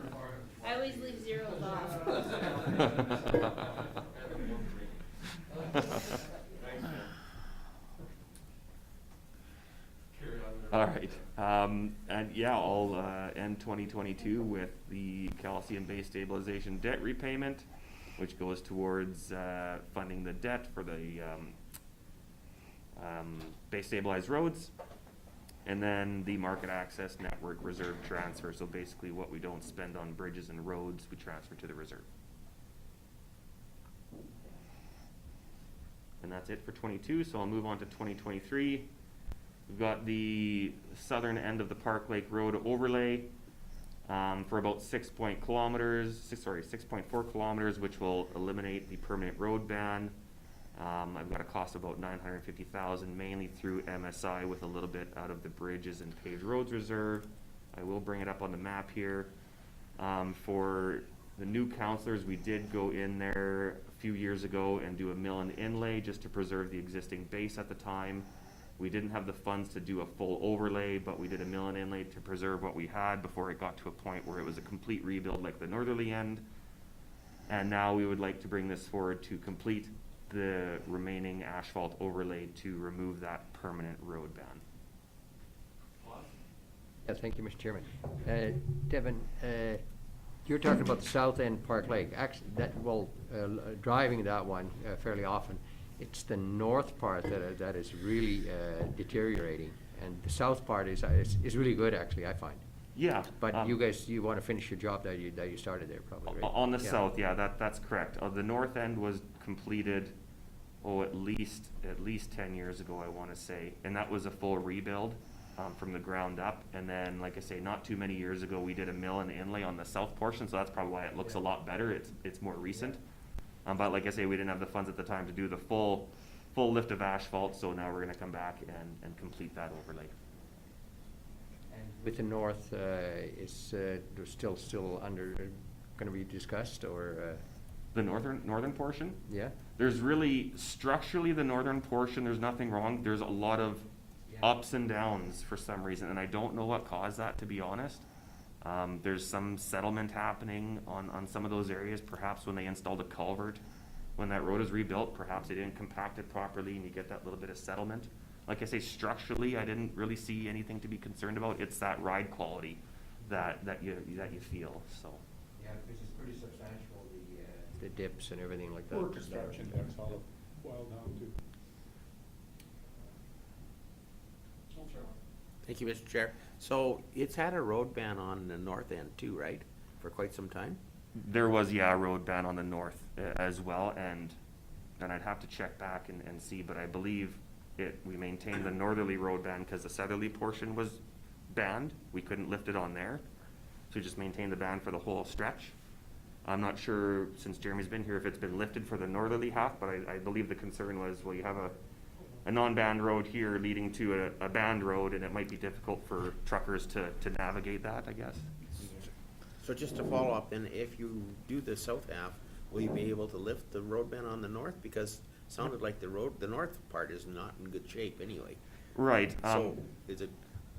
I always leave zeros off. All right. And yeah, I'll end 2022 with the calcium base stabilization debt repayment, which goes towards funding the debt for the base stabilized roads, and then the market access network reserve transfer. So basically what we don't spend on bridges and roads, we transfer to the reserve. And that's it for 22, so I'll move on to 2023. We've got the southern end of the Park Lake Road overlay for about 6.4 kilometers, which will eliminate the permanent road ban. I've got a cost of about $950,000, mainly through MSI, with a little bit out of the Bridges and Paved Roads Reserve. I will bring it up on the map here. For the new councillors, we did go in there a few years ago and do a mill and inlay just to preserve the existing base at the time. We didn't have the funds to do a full overlay, but we did a mill and inlay to preserve what we had before it got to a point where it was a complete rebuild like the northerly end. And now we would like to bring this forward to complete the remaining asphalt overlay to remove that permanent road ban. Yeah, thank you, Mr. Chairman. Devin, you're talking about the south end Park Lake. Actually, driving that one fairly often, it's the north part that is really deteriorating, and the south part is really good, actually, I find. Yeah. But you guys, you want to finish your job that you started there, probably, right? On the south, yeah, that's correct. The north end was completed, at least 10 years ago, I want to say, and that was a full rebuild. from the ground up. And then, like I say, not too many years ago, we did a mill and inlay on the south portion, so that's probably why it looks a lot better. It's more recent. But like I say, we didn't have the funds at the time to do the full lift of asphalt, so now we're gonna come back and complete that overlay. With the north, is still under, gonna be discussed, or, The northern portion? yeah? There's really, structurally, the northern portion, there's nothing wrong. There's a lot of ups and downs for some reason, and I don't know what caused that, to be honest. There's some settlement happening on some of those areas, perhaps when they installed a culvert. When that road is rebuilt, perhaps they didn't compact it properly and you get that little bit of settlement. Like I say, structurally, I didn't really see anything to be concerned about. It's that ride quality that you feel, so. Yeah, because it's pretty substantial, the dips and everything like that. Poor construction, that's all it boiled down to. Thank you, Mr. Chair. So it's had a road ban on the north end too, right? For quite some time? There was, a road ban on the north as well, and then I'd have to check back and see, but I believe we maintained the northerly road ban because the southerly portion was banned. We couldn't lift it on there. So we just maintained the ban for the whole stretch. I'm not sure, since Jeremy's been here, if it's been lifted for the northerly half, but I believe the concern was, well, you have a non-banned road here leading to a banned road, and it might be difficult for truckers to navigate that, I guess. So just to follow up, then, if you do the south half, will you be able to lift the road ban on the north? Because it sounded like the north part is not in good shape anyway. Right. So is it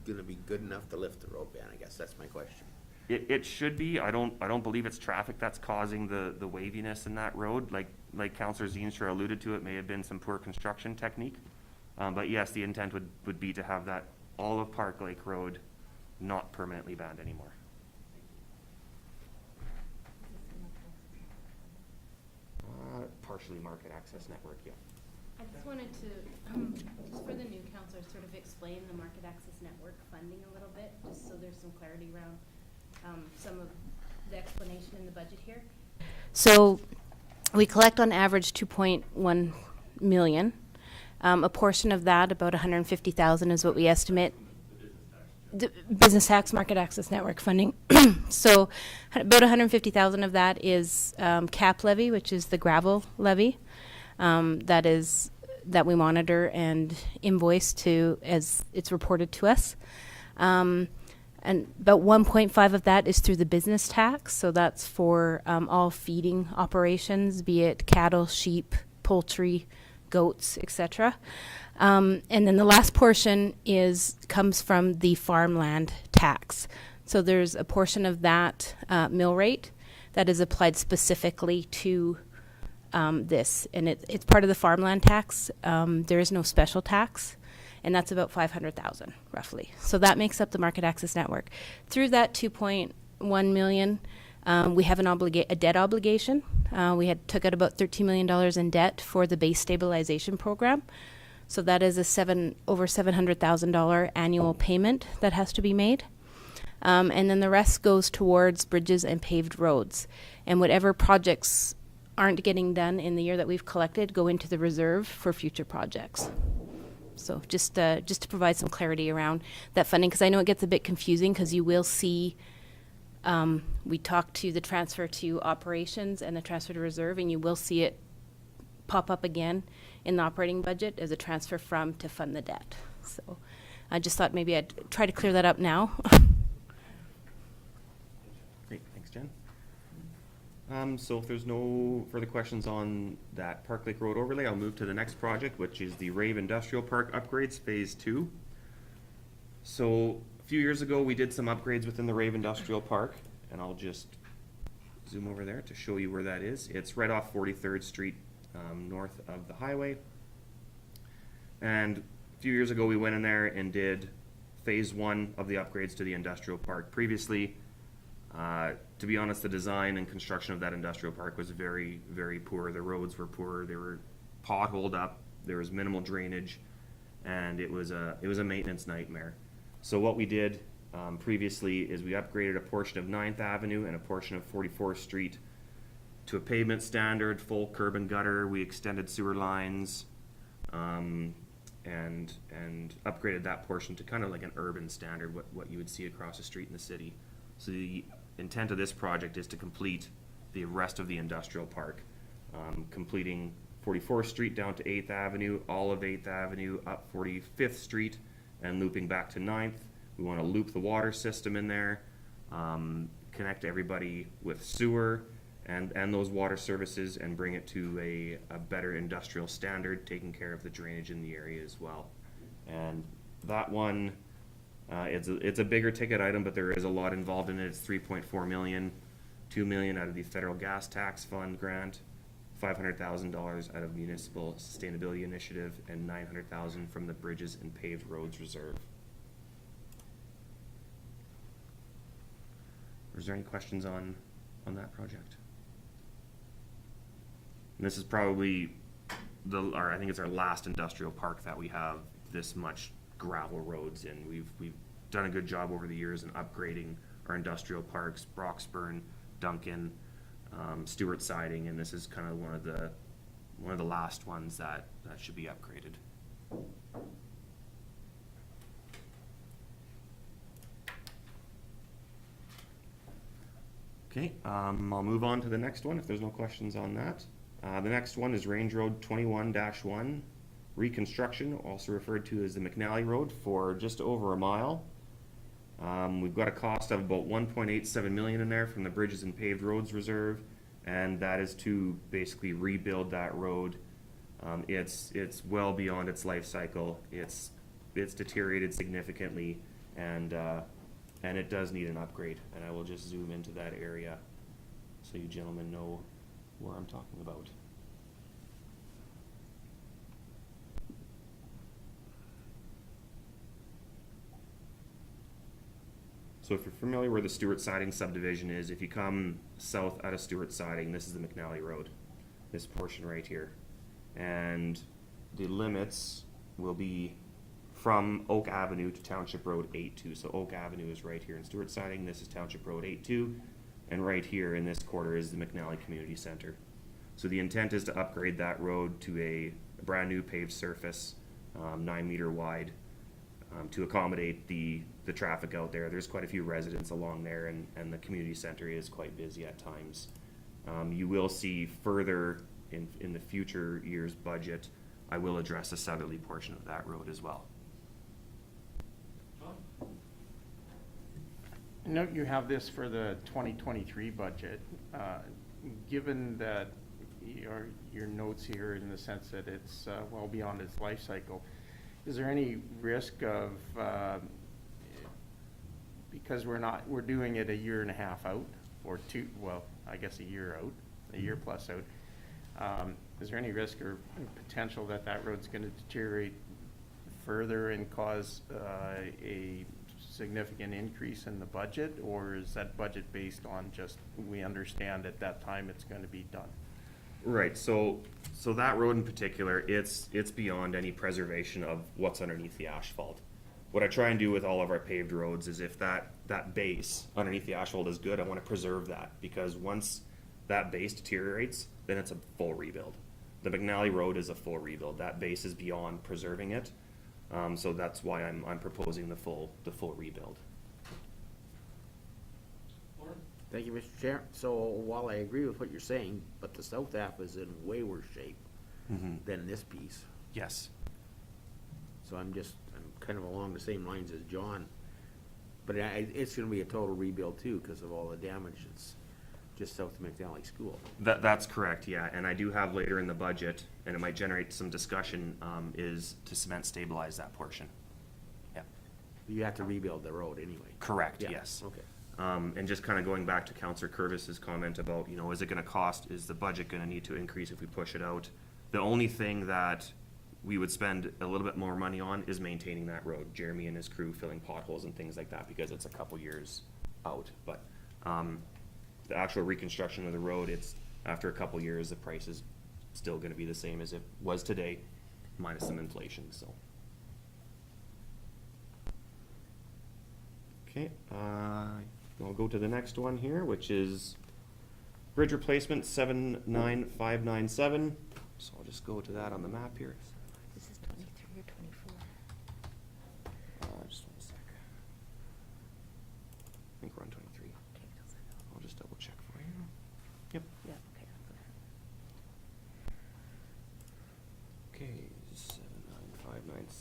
gonna be good enough to lift the road ban? I guess that's my question. It should be. I don't believe it's traffic that's causing the waviness in that road. Like Councillor Zeenstra alluded to, it may have been some poor construction technique. But yes, the intent would be to have that all of Park Lake Road not permanently banned anymore. Partially market access network, yeah. I just wanted to, just for the new counselor, sort of explain the market access network funding a little bit, just so there's some clarity around some of the explanation in the budget here. So we collect on average 2.1 million. A portion of that, about 150,000, is what we estimate. Business tax market access network funding. So about 150,000 of that is cap levy, which is the gravel levy that we monitor and invoice to as it's reported to us. And about 1.5 of that is through the business tax. So that's for all feeding operations, be it cattle, sheep, poultry, goats, etc. And then the last portion comes from the farmland tax. So there's a portion of that mill rate that is applied specifically to this, and it's part of the farmland tax. There is no special tax, and that's about 500,000 roughly. So that makes up the market access network. Through that 2.1 million, we have a debt obligation. We took out about $13 million in debt for the base stabilization program. So that is over $700,000 annual payment that has to be made. And then the rest goes towards bridges and paved roads. And whatever projects aren't getting done in the year that we've collected go into the reserve for future projects. So just to provide some clarity around that funding, because I know it gets a bit confusing, because you will see we talked to the transfer to operations and the transfer to reserve, and you will see it pop up again in the operating budget as a transfer from to fund the debt. So I just thought maybe I'd try to clear that up now. Great, thanks, Jen. So if there's no further questions on that Park Lake Road overlay, I'll move to the next project, which is the Rave Industrial Park upgrades, Phase 2. So a few years ago, we did some upgrades within the Rave Industrial Park, and I'll just zoom over there to show you where that is. It's right off 43rd Street, north of the highway. And a few years ago, we went in there and did Phase 1 of the upgrades to the industrial park. Previously, to be honest, the design and construction of that industrial park was very, very poor. The roads were poor. They were potholed up. There was minimal drainage, and it was a maintenance nightmare. So what we did previously is we upgraded a portion of 9th Avenue and a portion of 44th Street to a pavement standard, full curb and gutter. We extended sewer lines, and upgraded that portion to kind of like an urban standard, what you would see across the street in the city. So the intent of this project is to complete the rest of the industrial park, completing 44th Street down to 8th Avenue, all of 8th Avenue, up 45th Street, and looping back to 9th. We want to loop the water system in there, connect everybody with sewer and those water services, and bring it to a better industrial standard, taking care of the drainage in the area as well. And that one, it's a bigger ticket item, but there is a lot involved in it. It's 3.4 million, 2 million out of the federal gas tax fund grant, $500,000 out of municipal sustainability initiative, and 900,000 from the bridges and paved roads reserve. Is there any questions on that project? And this is probably I think it's our last industrial park that we have this much gravel roads in. We've done a good job over the years in upgrading our industrial parks, Broxburn, Duncan, Stewart Siding, and this is kind of one of the last ones that should be upgraded. Okay, I'll move on to the next one if there's no questions on that. The next one is Range Road 21-1, reconstruction, also referred to as the McNally Road, for just over a mile. We've got a cost of about 1.87 million in there from the Bridges and Paved Roads Reserve, and that is to basically rebuild that road. It's well beyond its life cycle. It's deteriorated significantly, and it does need an upgrade. And I will just zoom into that area so you gentlemen know where I'm talking about. So if you're familiar where the Stewart Siding subdivision is, if you come south out of Stewart Siding, this is the McNally Road, this portion right here. And the limits will be from Oak Avenue to Township Road 82. So Oak Avenue is right here in Stewart Siding, this is Township Road 82, and right here in this quarter is the McNally Community Center. So the intent is to upgrade that road to a brand new paved surface, 9 meter wide, to accommodate the traffic out there. There's quite a few residents along there, and the community center is quite busy at times. You will see further in the future year's budget, I will address the southerly portion of that road as well. I note you have this for the 2023 budget. Given that your notes here in the sense that it's well beyond its life cycle, is there any risk of, because we're doing it a year and a half out, or two, well, I guess a year out, a year plus out, is there any risk or potential that that road's going to deteriorate further and cause a significant increase in the budget, or is that budget based on just, we understand at that time it's going to be done? Right, so that road in particular, it's beyond any preservation of what's underneath the asphalt. What I try and do with all of our paved roads is if that base underneath the asphalt is good, I want to preserve that, because once that base deteriorates, then it's a full rebuild. The McNally Road is a full rebuild. That base is beyond preserving it, so that's why I'm proposing the full rebuild. Thank you, Mr. Chair. So while I agree with what you're saying, but the south half is in way worse shape than this piece. Yes. So I'm kind of along the same lines as John. But it's gonna be a total rebuild too, because of all the damage that's just south of McNally School. That's correct, yeah. And I do have later in the budget, and it might generate some discussion, is to cement stabilize that portion. Yeah. You have to rebuild the road anyway. Correct, Yeah, yes. okay. And just kind of going back to Councillor Curtis's comment about, is it going to cost, is the budget going to need to increase if we push it out? The only thing that we would spend a little bit more money on is maintaining that road. Jeremy and his crew filling potholes and things like that, because it's a couple years out. But the actual reconstruction of the road, it's after a couple years, the price is still going to be the same as it was today, minus some inflation. So. Okay. I'll go to the next one here, which is bridge replacement 79597. So I'll just go to that on the map here. This is 23 or 24.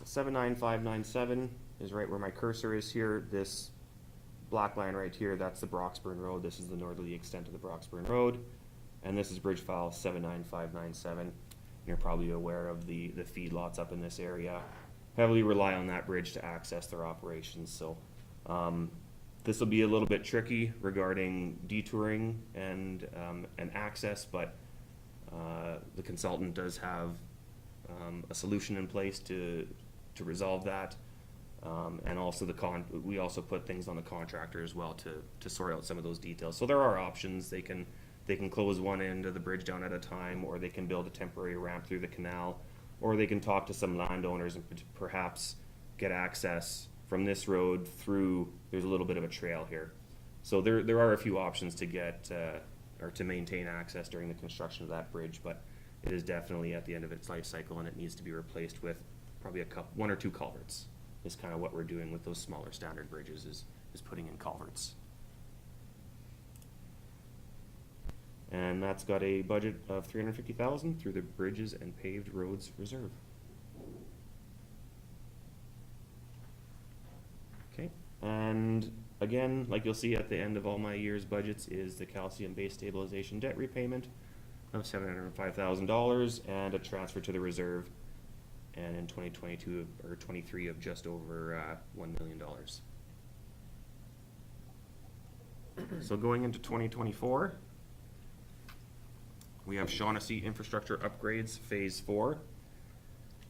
79597 is right where my cursor is here. This black line right here, that's the Broxburn Road. This is the northerly extent of the Broxburn Road. And this is bridge file 79597. You're probably aware of the feedlots up in this area. Heavily rely on that bridge to access their operations. So this will be a little bit tricky regarding detouring and access, but the consultant does have a solution in place to resolve that. And also we also put things on the contractor as well to sort out some of those details. So there are options. They can close one end of the bridge down at a time, or they can build a temporary ramp through the canal, or they can talk to some landowners and perhaps get access from this road through. There's a little bit of a trail here. So there are a few options to get or to maintain access during the construction of that bridge, but it is definitely at the end of its life cycle, and it needs to be replaced with probably one or two culverts. Is kind of what we're doing with those smaller standard bridges, is putting in culverts. And that's got a budget of $350,000 through the Bridges and Paved Roads Reserve. Okay, and again, like you'll see at the end of all my year's budgets, is the calcium base stabilization debt repayment of $705,000 and a transfer to the reserve, and in 2022 or 23 of just over $1 million. So going into 2024, we have Shaughnessy Infrastructure Upgrades Phase 4.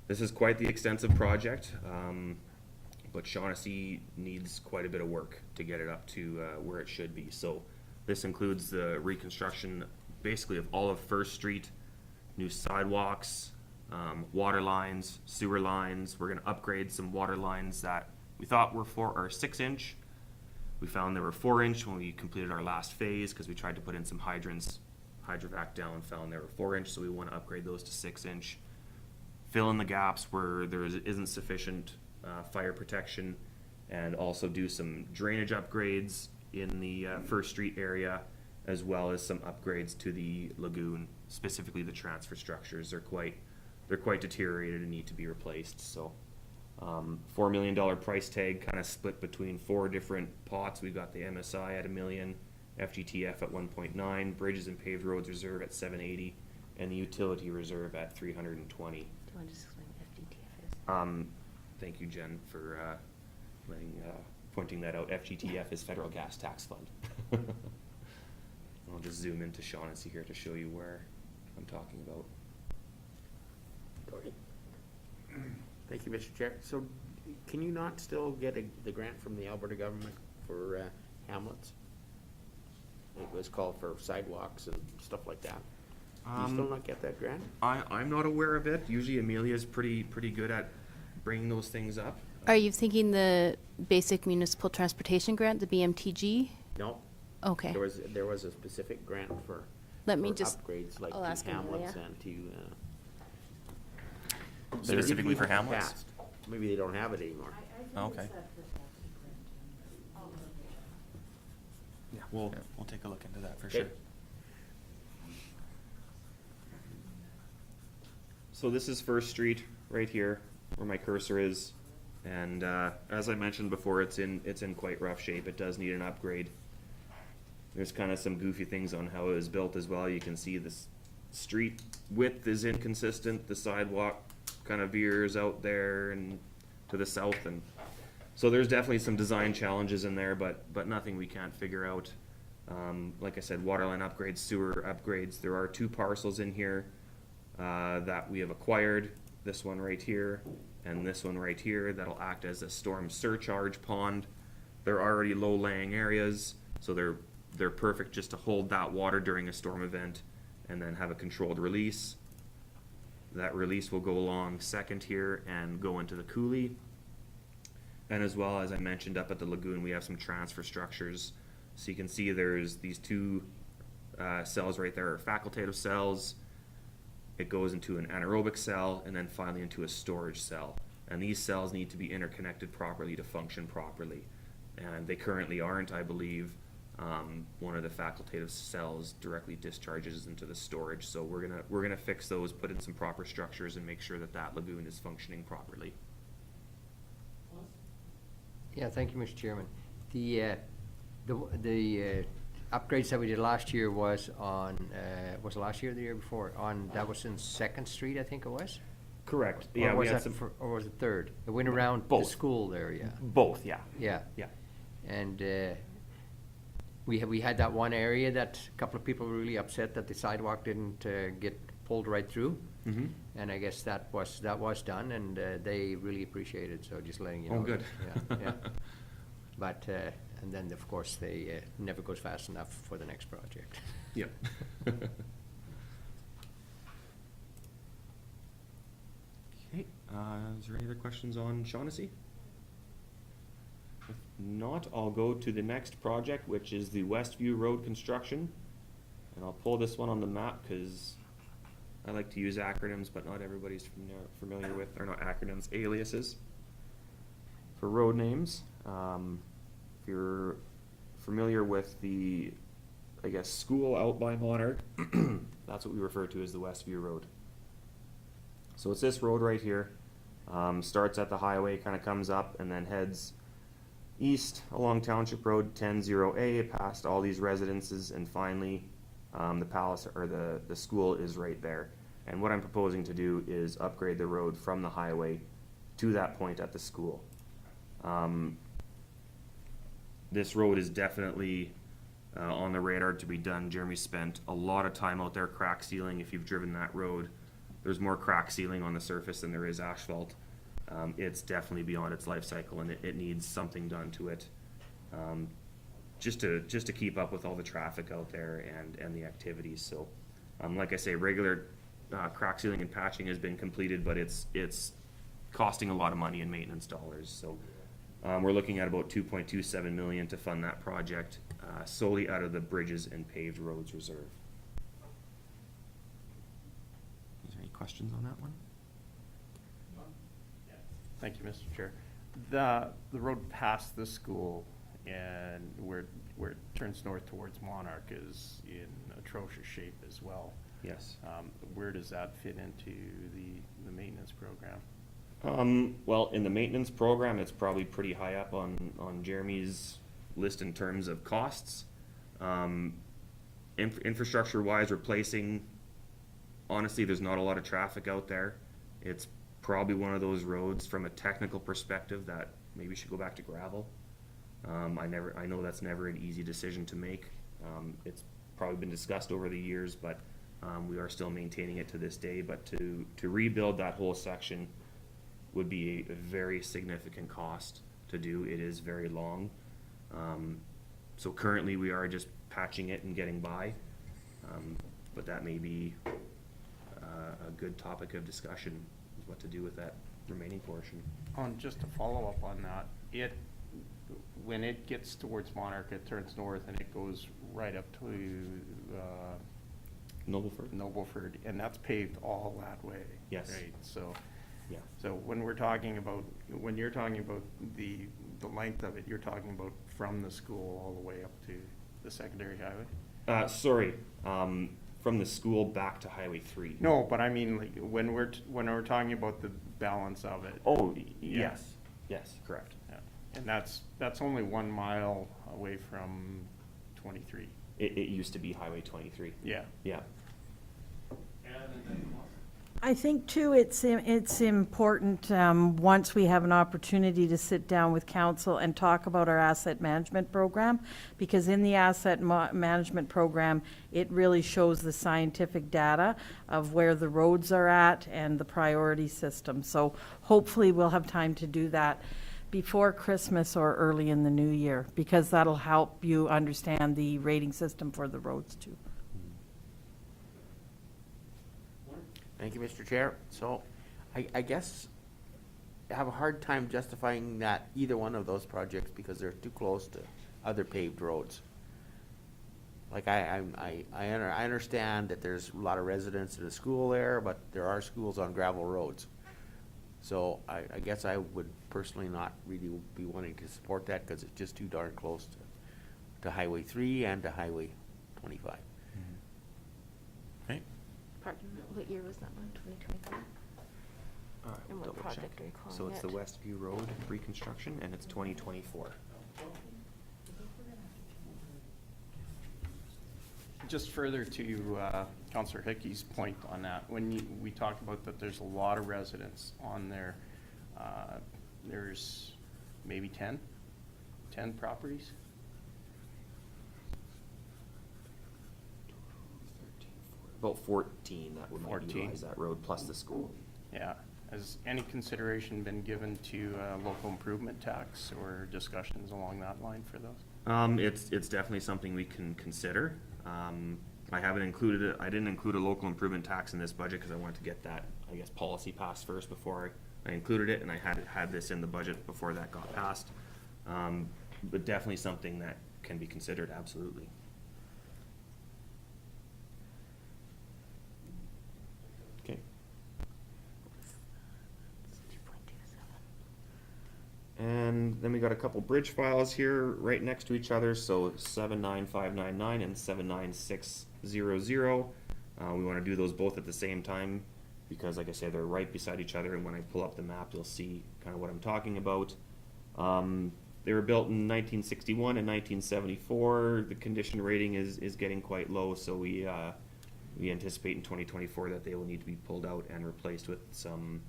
This is quite the extensive project, but Shaughnessy needs quite a bit of work to get it up to where it should be. So this includes the reconstruction basically of all of First Street, new sidewalks, water lines, sewer lines. We're going to upgrade some water lines that we thought were 6 inch. We found they were 4 inch when we completed our last phase, because we tried to put in some hydrants, hydrovac down, found they were 4 inch, so we want to upgrade those to 6 inch. Fill in the gaps where there isn't sufficient fire protection, and also do some drainage upgrades in the First Street area, as well as some upgrades to the lagoon, specifically the transfer structures. They're quite deteriorated and need to be replaced. So $4 million price tag, kind of split between 4 different pots. We've got the MSI at $1 million, FGTF at 1.9, Bridges and Paved Roads Reserve at 780, and the Utility Reserve at 320. Do you want to just explain what FGTF is? Thank you, Jen, for pointing that out. FGTF is Federal Gas Tax Fund. I'll just zoom into Shaughnessy here to show you where I'm talking about. Thank you, Mr. Chair. So can you not still get the grant from the Alberta government for hamlets? It was called for sidewalks and stuff like that. Do you still not get that grant? I'm not aware of it. Usually Amelia's pretty good at bringing those things up. Are you thinking the Basic Municipal Transportation Grant, the BMTG? No. Okay. There was a specific grant for Let me for just, upgrades like I'll to ask hamlets Amelia. and to Specifically for in the hamlets? past. Maybe they don't have it anymore. Okay. Yeah, we'll take a look into that for Okay. sure. So this is First Street right here, where my cursor is, and as I mentioned before, it's in quite rough shape. It does need an upgrade. There's kind of some goofy things on how it was built as well. You can see this street width is inconsistent. The sidewalk kind of veers out there and to the south, and so there's definitely some design challenges in there, but nothing we can't figure out. Like I said, water line upgrades, sewer upgrades. There are 2 parcels in here that we have acquired. This one right here and this one right here, that'll act as a storm surcharge pond. They're already low-lying areas, so they're perfect just to hold that water during a storm event and then have a controlled release. That release will go along second here and go into the coulee. And as well, as I mentioned, up at the lagoon, we have some transfer structures. So you can see there's these 2 cells right there are facultative cells. It goes into an anaerobic cell and then finally into a storage cell. And these cells need to be interconnected properly to function properly. And they currently aren't, I believe. One of the facultative cells directly discharges into the storage. So we're gonna fix those, put in some proper structures, and make sure that lagoon is functioning properly. Yeah, thank you, Mr. Chairman. The upgrades that we did last year was on, was it last year or the year before? That was in Second Street, I think it was? Correct. Or Yeah, we was had that some, or was it Third? It went around the Both. school there, yeah. both, yeah. Yeah. Yeah. And we had that one area that a couple of people were really upset that the sidewalk didn't get pulled right through. Mm-hmm. And I guess that was done, and they really appreciate it, so just letting you know. Oh, good. Yeah, yeah. But, and then, of course, they never goes fast enough for the next project. Yep. Okay, is there any other questions on Shaughnessy? If not, I'll go to the next project, which is the Westview Road construction. And I'll pull this one on the map, because I like to use acronyms, but not everybody's familiar with, or not acronyms, aliases for road names. If you're familiar with the, I guess, school out by Monarch, that's what we refer to as the Westview Road. So it's this road right here, starts at the highway, kind of comes up, and then heads east along Township Road 10-0A, past all these residences, and finally the palace, or the school is right there. And what I'm proposing to do is upgrade the road from the highway to that point at the school. This road is definitely on the radar to be done. Jeremy spent a lot of time out there crack sealing. If you've driven that road, there's more crack sealing on the surface than there is asphalt. It's definitely beyond its life cycle, and it needs something done to it. Just to keep up with all the traffic out there and the activities. So, like I say, regular crack sealing and patching has been completed, but it's costing a lot of money in maintenance dollars. So, we're looking at about $2.27 million to fund that project, solely out of the Bridges and Paved Roads Reserve. Is there any questions on that one? Thank you, Mr. Chair. The road past the school and where it turns north towards Monarch is in atrocious shape as well. Yes. Where does that fit into the maintenance program? Well, in the maintenance program, it's probably pretty high up on Jeremy's list in terms of costs. Infrastructure-wise, replacing, honestly, there's not a lot of traffic out there. It's probably one of those roads from a technical perspective that maybe should go back to gravel. I know that's never an easy decision to make. It's probably been discussed over the years, but we are still maintaining it to this day. But to rebuild that whole section would be a very significant cost to do. It is very long. So currently we are just patching it and getting by. But that may be a good topic of discussion, is what to do with that remaining portion. Just to follow up on that, when it gets towards Monarch, it turns north and it goes right up to Nobleford, and that's paved all that way. Yes. Right, so. Yeah. So when you're talking about the length of it, you're talking about from the school all the way up to the secondary highway? Sorry, from the school back to Highway 3. No, but I mean, like, when we're talking about the balance of it. Oh, Yeah. yes, correct. Yeah. And that's only 1 mile away from 23. It used to be Highway 23. Yeah. Yeah. I think too, it's important, once we have an opportunity to sit down with council and talk about our asset management program, because in the asset management program, it really shows the scientific data of where the roads are at and the priority system. So hopefully we'll have time to do that before Christmas or early in the new year, because that'll help you understand the rating system for the roads too. Thank you, Mr. Chair. So, I guess I have a hard time justifying that either one of those projects because they're too close to other paved roads. Like I understand that there's a lot of residents in the school there, but there are schools on gravel roads. So I guess I would personally not really be wanting to support that because it's just too darn close to Highway 3 and to Highway 25. Okay. Pardon, what year was that one, 2025? All right, And we'll what double check. project are you calling So it's the it? Westview Road reconstruction, and it's 2024. Just further to Councillor Hickey's point on that, we talked about that there's a lot of residents on there. There's maybe 10 properties? About 14 that would might 14. utilize that road, plus the school. Yeah. Has any consideration been given to local improvement tax or discussions along that line for those? It's definitely something we can consider. I haven't included it, I didn't include a local improvement tax in this budget because I wanted to get that, I guess, policy passed first before I included it, and I had this in the budget before that got passed. But definitely something that can be considered, absolutely. Okay. And then we got a couple bridge files here right next to each other, so 79599 and 79600. We want to do those both at the same time because, like I said, they're right beside each other, and when I pull up the map, you'll see kind of what I'm talking about. They were built in 1961 and 1974. The condition rating is getting quite low, so we anticipate in 2024 that they will need to be pulled out and replaced with some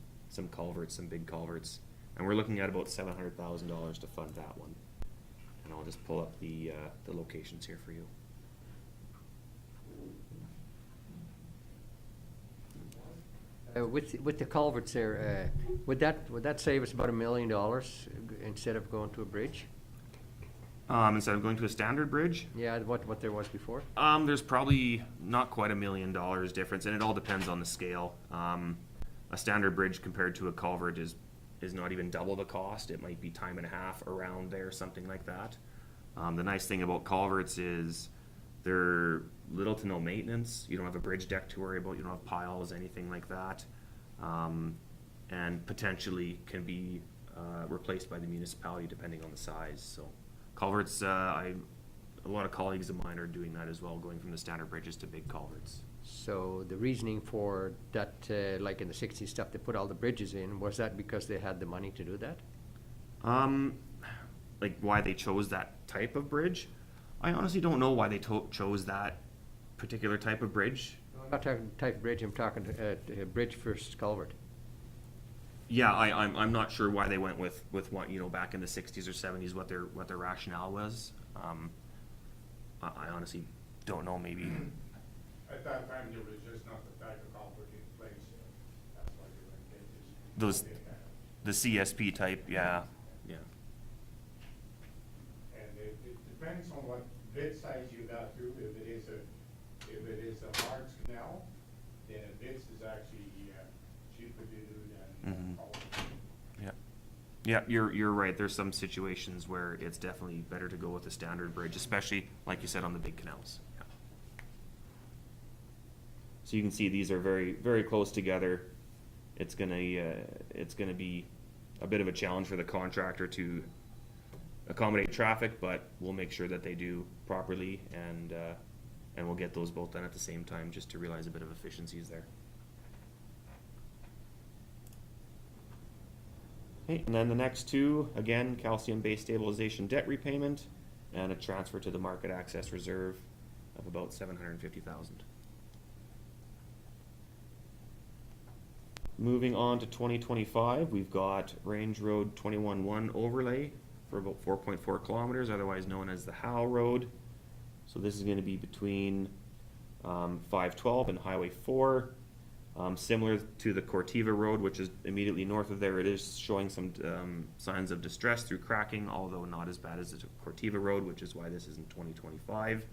culverts, some big culverts. And we're looking at about $700,000 to fund that one. And I'll just pull up the locations here for you. With the culverts there, would that save us about $1 million instead of going to a bridge? Instead of going to a standard bridge, Yeah, what there was before? there's probably not quite $1 million difference, and it all depends on the scale. A standard bridge compared to a culvert is not even double the cost. It might be time and a half around there, something like that. The nice thing about culverts is they're little to no maintenance. You don't have a bridge deck to worry about. You don't have piles, anything like that. And potentially can be replaced by the municipality depending on the size. So culverts, a lot of colleagues of mine are doing that as well, going from the standard bridges to big culverts. So the reasoning for that, like in the 60s stuff, they put all the bridges in, was that because they had the money to do that? Like why they chose that type of bridge? I honestly don't know why they chose that particular type of bridge. I'm not talking type of bridge, I'm talking bridge versus culvert. Yeah, I'm not sure why they went with what, back in the 60s or 70s, what their rationale was. I honestly don't know, maybe. At that time, there was just not the type of culvert in place, that's why they went get this. Those, the CSP type, yeah. And it depends on what bit size you got too. If it is a large canal, then a bit is actually cheaper to do than Mhm. culvert. Yeah, you're right. There's some situations where it's definitely better to go with a standard bridge, especially, like you said, on the big canals. Yeah. So you can see these are very, very close together. It's gonna be a bit of a challenge for the contractor to accommodate traffic, but we'll make sure that they do properly, and we'll get those both done at the same time, just to realize a bit of efficiencies there. Okay, and then the next two, again, calcium-based stabilization debt repayment and a transfer to the market access reserve of about $750,000. Moving on to 2025, we've got Range Road 21-1 overlay for about 4.4 kilometers, otherwise known as the Howe Road. So this is going to be between 512 and Highway 4. Similar to the Cortiva Road, which is immediately north of there, it is showing some signs of distress through cracking, although not as bad as the Cortiva Road, which is why this is in 2025.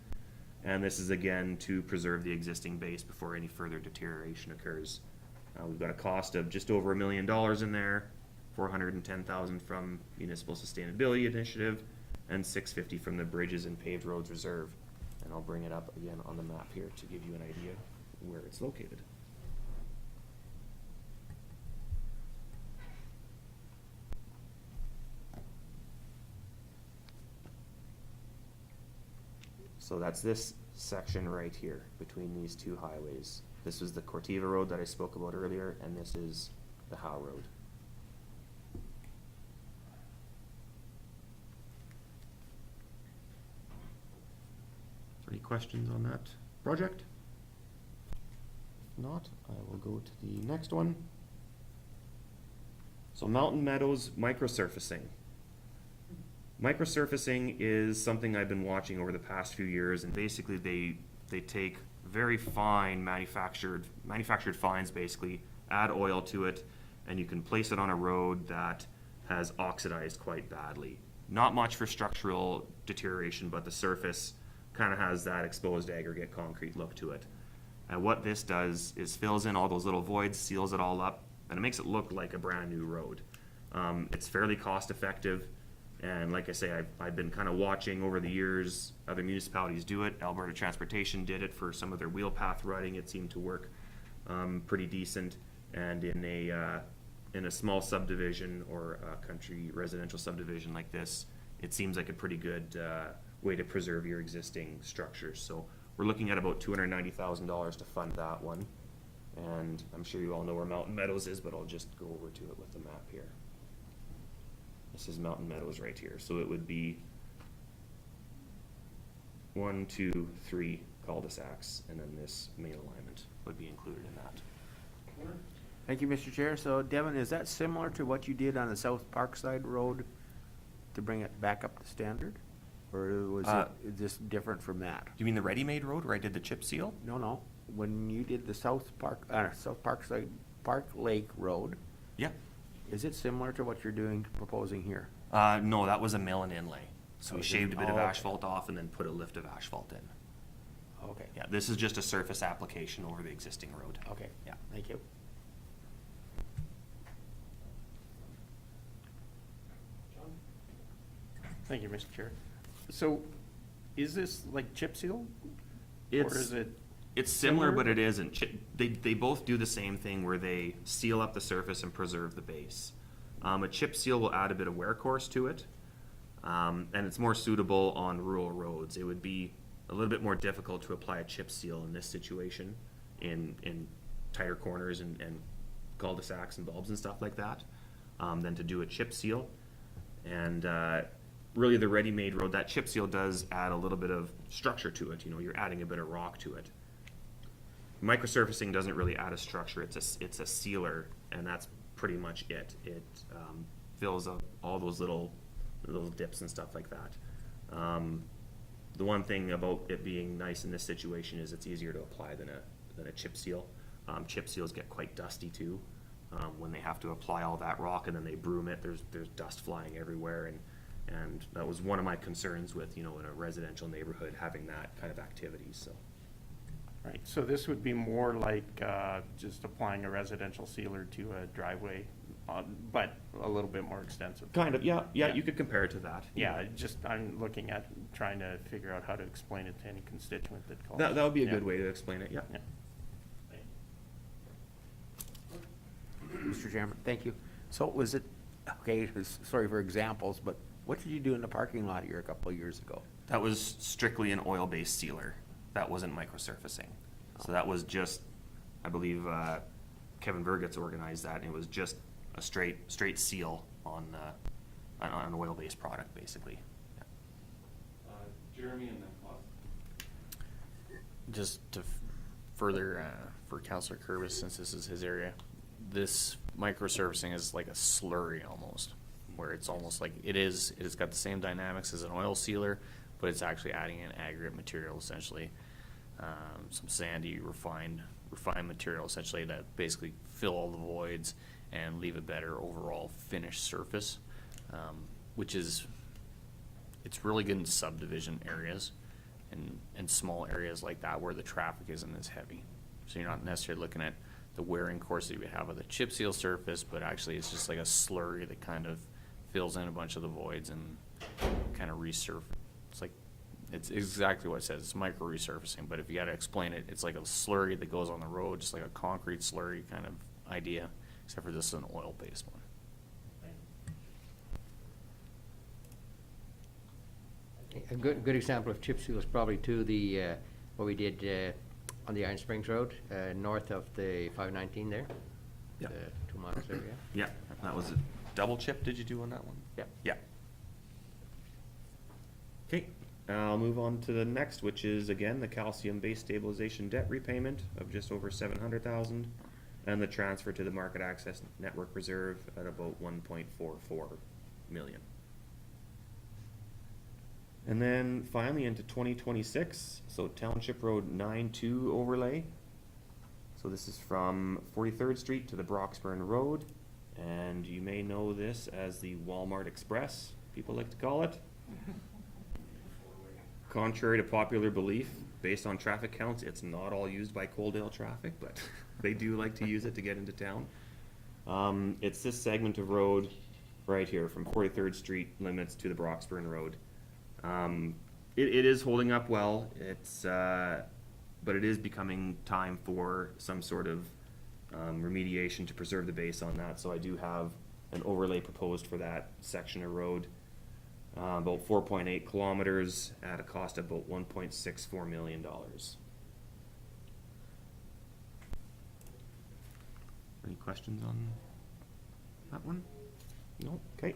And this is again to preserve the existing base before any further deterioration occurs. We've got a cost of just over $1 million in there, $410,000 from Municipal Sustainability Initiative, and $650 from the Bridges and Paved Roads Reserve. And I'll bring it up again on the map here to give you an idea where it's located. So that's this section right here between these two highways. This was the Cortiva Road that I spoke about earlier, and this is Howe Road. Any questions on that project? If not, I will go to the next one. So Mountain Meadows microsurfacing. Microsurfacing is something I've been watching over the past few years, and basically they take very fine manufactured fines, basically, add oil to it, and you can place it on a road that has oxidized quite badly. Not much for structural deterioration, but the surface kind of has that exposed aggregate concrete look to it. And what this does is fills in all those little voids, seals it all up, and it makes it look like a brand new road. It's fairly cost effective, and like I say, I've been kind of watching over the years other municipalities do it. Alberta Transportation did it for some of their wheel path rutting. It seemed to work pretty decent, and in a small subdivision or a country residential subdivision like this, it seems like a pretty good way to preserve your existing structures. So we're looking at about $290,000 to fund that one. And I'm sure you all know where Mountain Meadows is, but I'll just go over to it with the map here. This is Mountain Meadows right here. So it would be 1, 2, 3 cul-de-sacs, and then this main alignment would be included in that. Thank you, Mr. Chair. So Devin, is that similar to what you did on the South Parkside Road to bring it back up to standard? Or was it just different from that? You mean the ready-made road where I did the chip seal? No. When you did the South Parkside Park Lake Road, Yeah. is it similar to what you're proposing here? No, that was a mill and inlay. So we was shaved a in- bit of oh, okay. asphalt off and then put a lift of asphalt in. Okay. Yeah, this is just a surface application over the existing road. Okay. Yeah. Thank you. Thank you, Mr. Chair. So, is this like chip seal? It's, Or is it? it's similar, similar? but it isn't. They both do the same thing where they seal up the surface and preserve the base. A chip seal will add a bit of wear course to it, and it's more suitable on rural roads. It would be a little bit more difficult to apply a chip seal in this situation, in tighter corners and cul-de-sacs and bulbs and stuff like that, than to do a chip seal. And really the ready-made road, that chip seal does add a little bit of structure to it. You know, you're adding a bit of rock to it. Microsurfacing doesn't really add a structure. It's a sealer, and that's pretty much it. It fills up all those little dips and stuff like that. The one thing about it being nice in this situation is it's easier to apply than a chip seal. Chip seals get quite dusty too. When they have to apply all that rock and then they broom it, there's dust flying everywhere, and that was one of my concerns with, you know, in a residential neighborhood, having that kind of activity, so. Right, so this would be more like just applying a residential sealer to a driveway, but a little bit more extensive. Kind of, yeah, Yeah. you could compare it to that. Yeah, I'm looking at trying to figure out how to explain it to any constituent that calls. That would be a Yeah. good way to explain it, yeah. Yeah. Mr. Chairman, thank you. So was it, okay, sorry for examples, but what did you do in the parking lot here a couple of years ago? That was strictly an oil-based sealer. That wasn't microsurfacing. So that was just, I believe, Kevin Vergetz organized that, and it was just a straight seal on an oil-based product, basically. Jeremy and then Claude. Just to further, for Councillor Kurbis, since this is his area, this microsurfacing is like a slurry almost, where it's almost like it's got the same dynamics as an oil sealer, but it's actually adding an aggregate material essentially, some sandy, refined material essentially that basically fill all the voids and leave a better overall finished surface, which is, it's really good in subdivision areas and small areas like that where the traffic isn't as heavy. So you're not necessarily looking at the wearing course that you would have with a chip seal surface, but actually it's just like a slurry that kind of fills in a bunch of the voids and kind of resurface. It's like, it's exactly what it says, it's micro resurfacing, but if you gotta explain it, it's like a slurry that goes on the road, just like a concrete slurry kind of idea, except for this is an oil-based one. A good example of chip seal is probably too what we did on the Iron Springs Road, north of the 519 there. Yeah. 2 miles there, yeah? Yeah, that was a double chip, did you do on that one? Yep. Yeah. Okay, I'll move on to the next, which is again, the calcium-based stabilization debt repayment of just over 700,000, and the transfer to the market access network reserve at about 1.44 million. And then finally into 2026, so Township Road 9-2 overlay. So this is from 43rd Street to the Broxburn Road, and you may know this as the Walmart Express, people like to call it. Contrary to popular belief, based on traffic counts, it's not all used by Coaldale traffic, but they do like to use it to get into town. It's this segment of road right here from 43rd Street limits to the Broxburn Road. It is holding up well. But it is becoming time for some sort of remediation to preserve the base on that. So I do have an overlay proposed for that section of road. About 4.8 kilometers at a cost of about $1.64 million. Any questions on that one? No? Okay.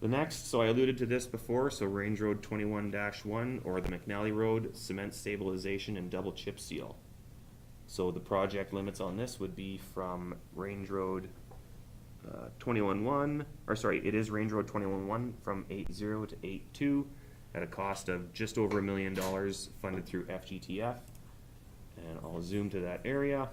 The next, so I alluded to this before, so Range Road 21-1 or the McNally Road cement stabilization and double chip seal. So the project limits on this would be from Range Road 21-1, or sorry, it is Range Road 21-1 from 8.0 to 8.2 at a cost of just over $1 million funded through FGTF. And I'll zoom to that area.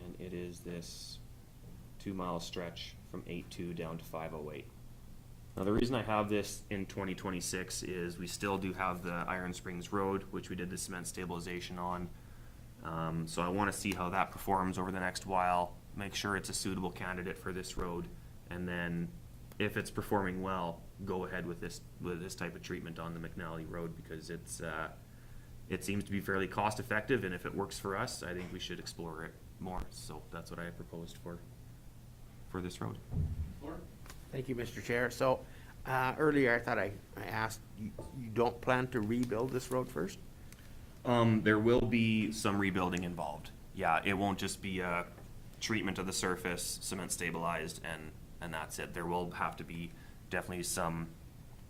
And it is this 2-mile stretch from 8.2 down to 508. Now, the reason I have this in 2026 is we still do have the Iron Springs Road, which we did the cement stabilization on. So I want to see how that performs over the next while, make sure it's a suitable candidate for this road, and then if it's performing well, go ahead with this type of treatment on the McNally Road, because it seems to be fairly cost effective, and if it works for us, I think we should explore it more. So that's what I proposed for this road. Thank you, Mr. Chair. So, earlier I thought I asked, you don't plan to rebuild this road first? There will be some rebuilding involved. Yeah, it won't just be a treatment of the surface, cement stabilized, and that's it. There will have to be definitely some,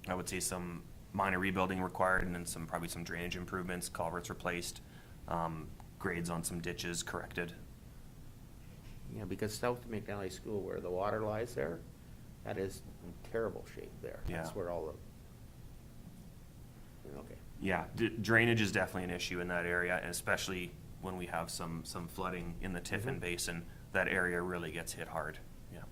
I would say, some minor rebuilding required, and then probably some drainage improvements, culverts replaced, grades on some ditches corrected. Yeah, because south of McNally School, where the water lies there, that is in terrible shape there. That's Yeah. where all the, okay. Yeah, drainage is definitely an issue in that area, and especially when we have some flooding in the Tiffin Basin, that area really gets hit hard. Yeah.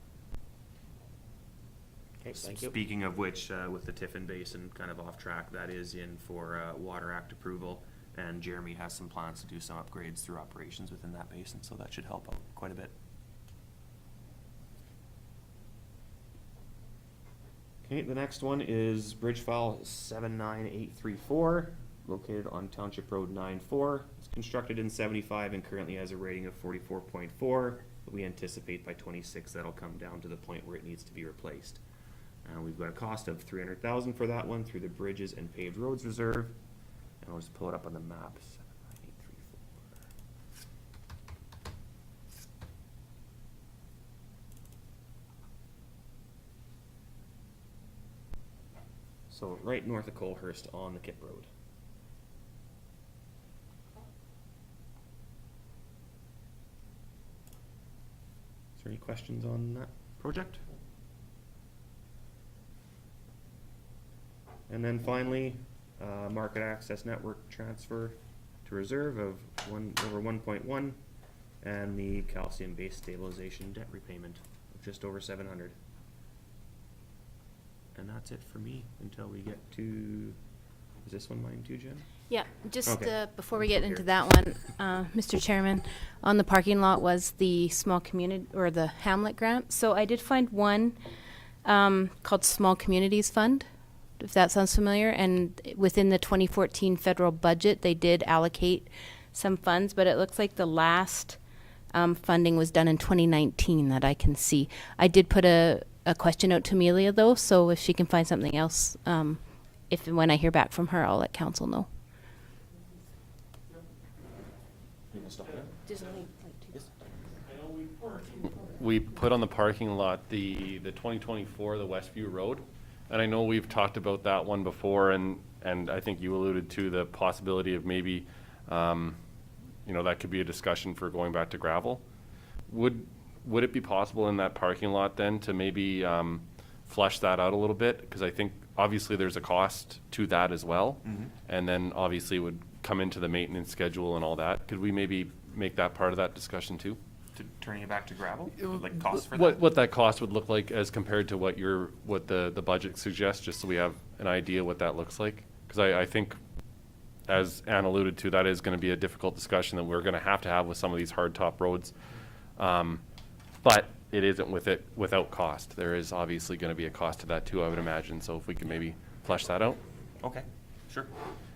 Okay, thank you. Speaking of which, with the Tiffin Basin, kind of off track, that is in for Water Act approval, and Jeremy has some plans to do some upgrades through operations within that basin, so that should help out quite a bit. Okay, the next one is bridge file 79834, located on Township Road 94. It's constructed in 75 and currently has a rating of 44.4, but we anticipate by 26 that'll come down to the point where it needs to be replaced. We've got a cost of $300,000 for that one through the Bridges and Paved Roads Reserve, and I'll just pull it up on the map. 79834. So right north of Colehurst on the Kip Road. Is there any questions on that project? And then finally, market access network transfer to reserve of over 1.1, and the calcium-based stabilization debt repayment of just over 700. And that's it for me until we get to, is this one mine too, Jen? Yeah, just Okay. before we get Over into here. that one, Mr. Chairman, on the parking lot was the small community, or the Hamlet grant. So I did find one called Small Communities Fund, if that sounds familiar. And within the 2014 federal budget, they did allocate some funds, but it looks like the last funding was done in 2019 that I can see. I did put a a question out to Amelia though, so if she can find something else, if and when I hear back from her, I'll let council know. We put on the parking lot the 2024, the Westview Road. And I know we've talked about that one before, and I think you alluded to the possibility of maybe, that could be a discussion for going back to gravel. Would it be possible in that parking lot then to maybe flush that out a little bit? Because I think obviously there's a cost to that as well. And then obviously it would come into the maintenance schedule and all that. Could we maybe make that part of that discussion too? To turning it back to gravel, like cost for that? What that cost would look like as compared to what the budget suggests, just so we have an idea what that looks like. Because I think, as Ann alluded to, that is going to be a difficult discussion that we're going to have with some of these hard top roads. But it isn't without cost. There is obviously going to be a cost to that too, I would imagine. So if we can maybe flesh that out. Okay, sure.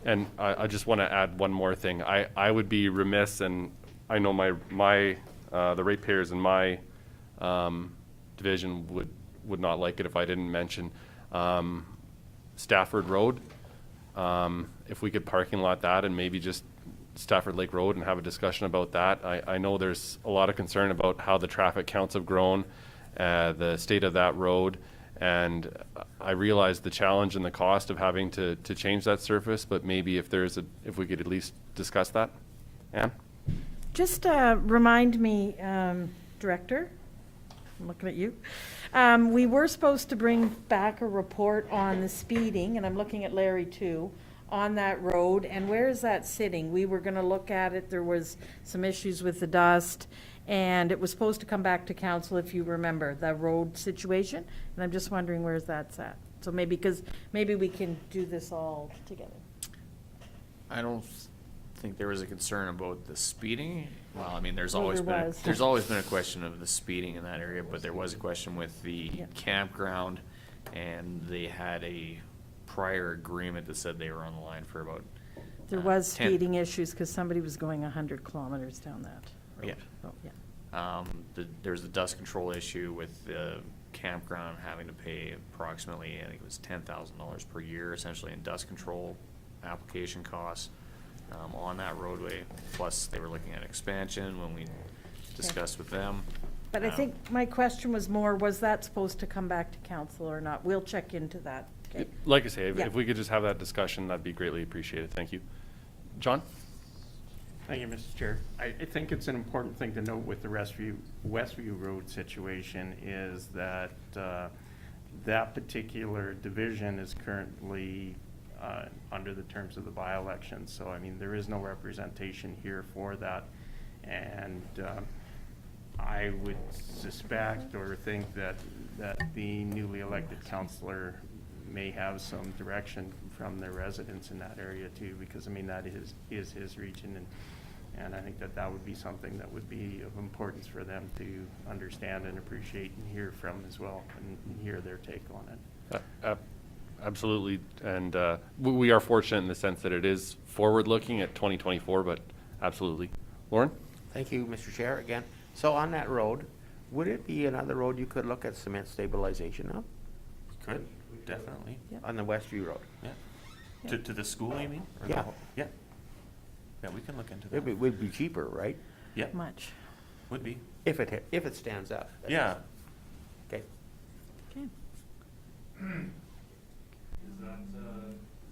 And I just want to add one more thing. I would be remiss, and I know the ratepayers in my division would not like it if I didn't mention Stafford Road. If we could parking lot that and maybe just Stafford Lake Road and have a discussion about that. I know there's a lot of concern about how the traffic counts have grown, the state of that road, and I realize the challenge and the cost of having to change that surface, but maybe if we could at least discuss that. Ann? Just remind me, Director, I'm looking at you. We were supposed to bring back a report on the speeding, and I'm looking at Larry too, on that road. And where is that sitting? We were going to look at it. There was some issues with the dust, and it was supposed to come back to council, if you remember, the road situation. And I'm just wondering where that's at. So maybe we can do this all together. I don't think there was a concern about the speeding. Well, I mean, there's Well, always there was. there's always been a question of the speeding in that area, but there was a question with the Yep. campground, and they had a prior agreement that said they were on the line for about There was 10 speeding issues because somebody was going 100 kilometers down that road. Yeah. Oh, yeah. There's a dust control issue with the campground having to pay approximately, I think it was $10,000 per year, essentially in dust control application costs on that roadway. Plus, they were looking at expansion when we discussed with them. But I think my question was more, was that supposed to come back to council or not? We'll check into that. Okay. Like I say, Yeah. if we could just have that discussion, that'd be greatly appreciated. Thank you. John? Thank you, Mr. Chair. I think it's an important thing to note with the Westview Road situation is that that particular division is currently under the terms of the by-election. So, I mean, there is no representation here for that. And I would suspect or think that the newly elected councillor may have some direction from the residents in that area too, because I mean, that is his region, and I think that would be something that would be of importance for them to understand and appreciate and hear from as well, and hear their take on it. Absolutely. And we are fortunate in the sense that it is forward-looking at 2024, but absolutely. Lauren? Thank you, Mr. Chair, again. So on that road, would it be another road you could look at cement stabilization of? Could, definitely. On the Westview Road? Yeah. To the school, you mean? Or the Yeah. whole- Yeah. Yeah, we can look into that. It would be cheaper, right? Yeah, Much. would be. If it stands up. that Yeah. is. Okay. Okay. Does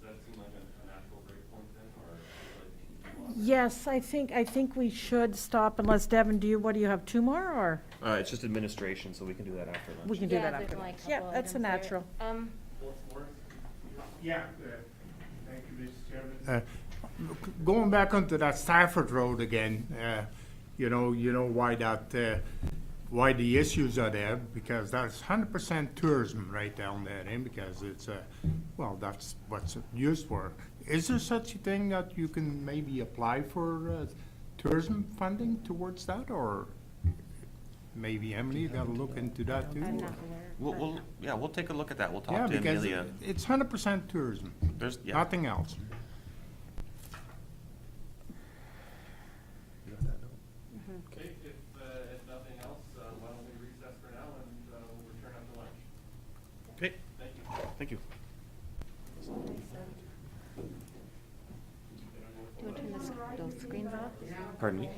that seem like a natural break point then, or? Yes, I think we should stop unless, Devin, what do you have, 2 more, or? It's just administration, so we can do that after lunch. We can do that after. Yeah, that's a natural. Yeah, thank you, Mr. Chairman. Going back onto that Stafford Road again, you know why why the issues are there, because that's 100% tourism right down there, because it's, that's what's used for. Is there such a thing that you can maybe apply for tourism funding towards that, or maybe Emily got to look into that too? I'm or- not aware. We'll take a look at that. We'll Yeah, talk to because Amelia. it's 100% tourism, Yeah. nothing else. Okay, if nothing else, why don't we recess for now and we'll return after lunch? Okay, thank you. Do you want to turn those screens off? Pardon me?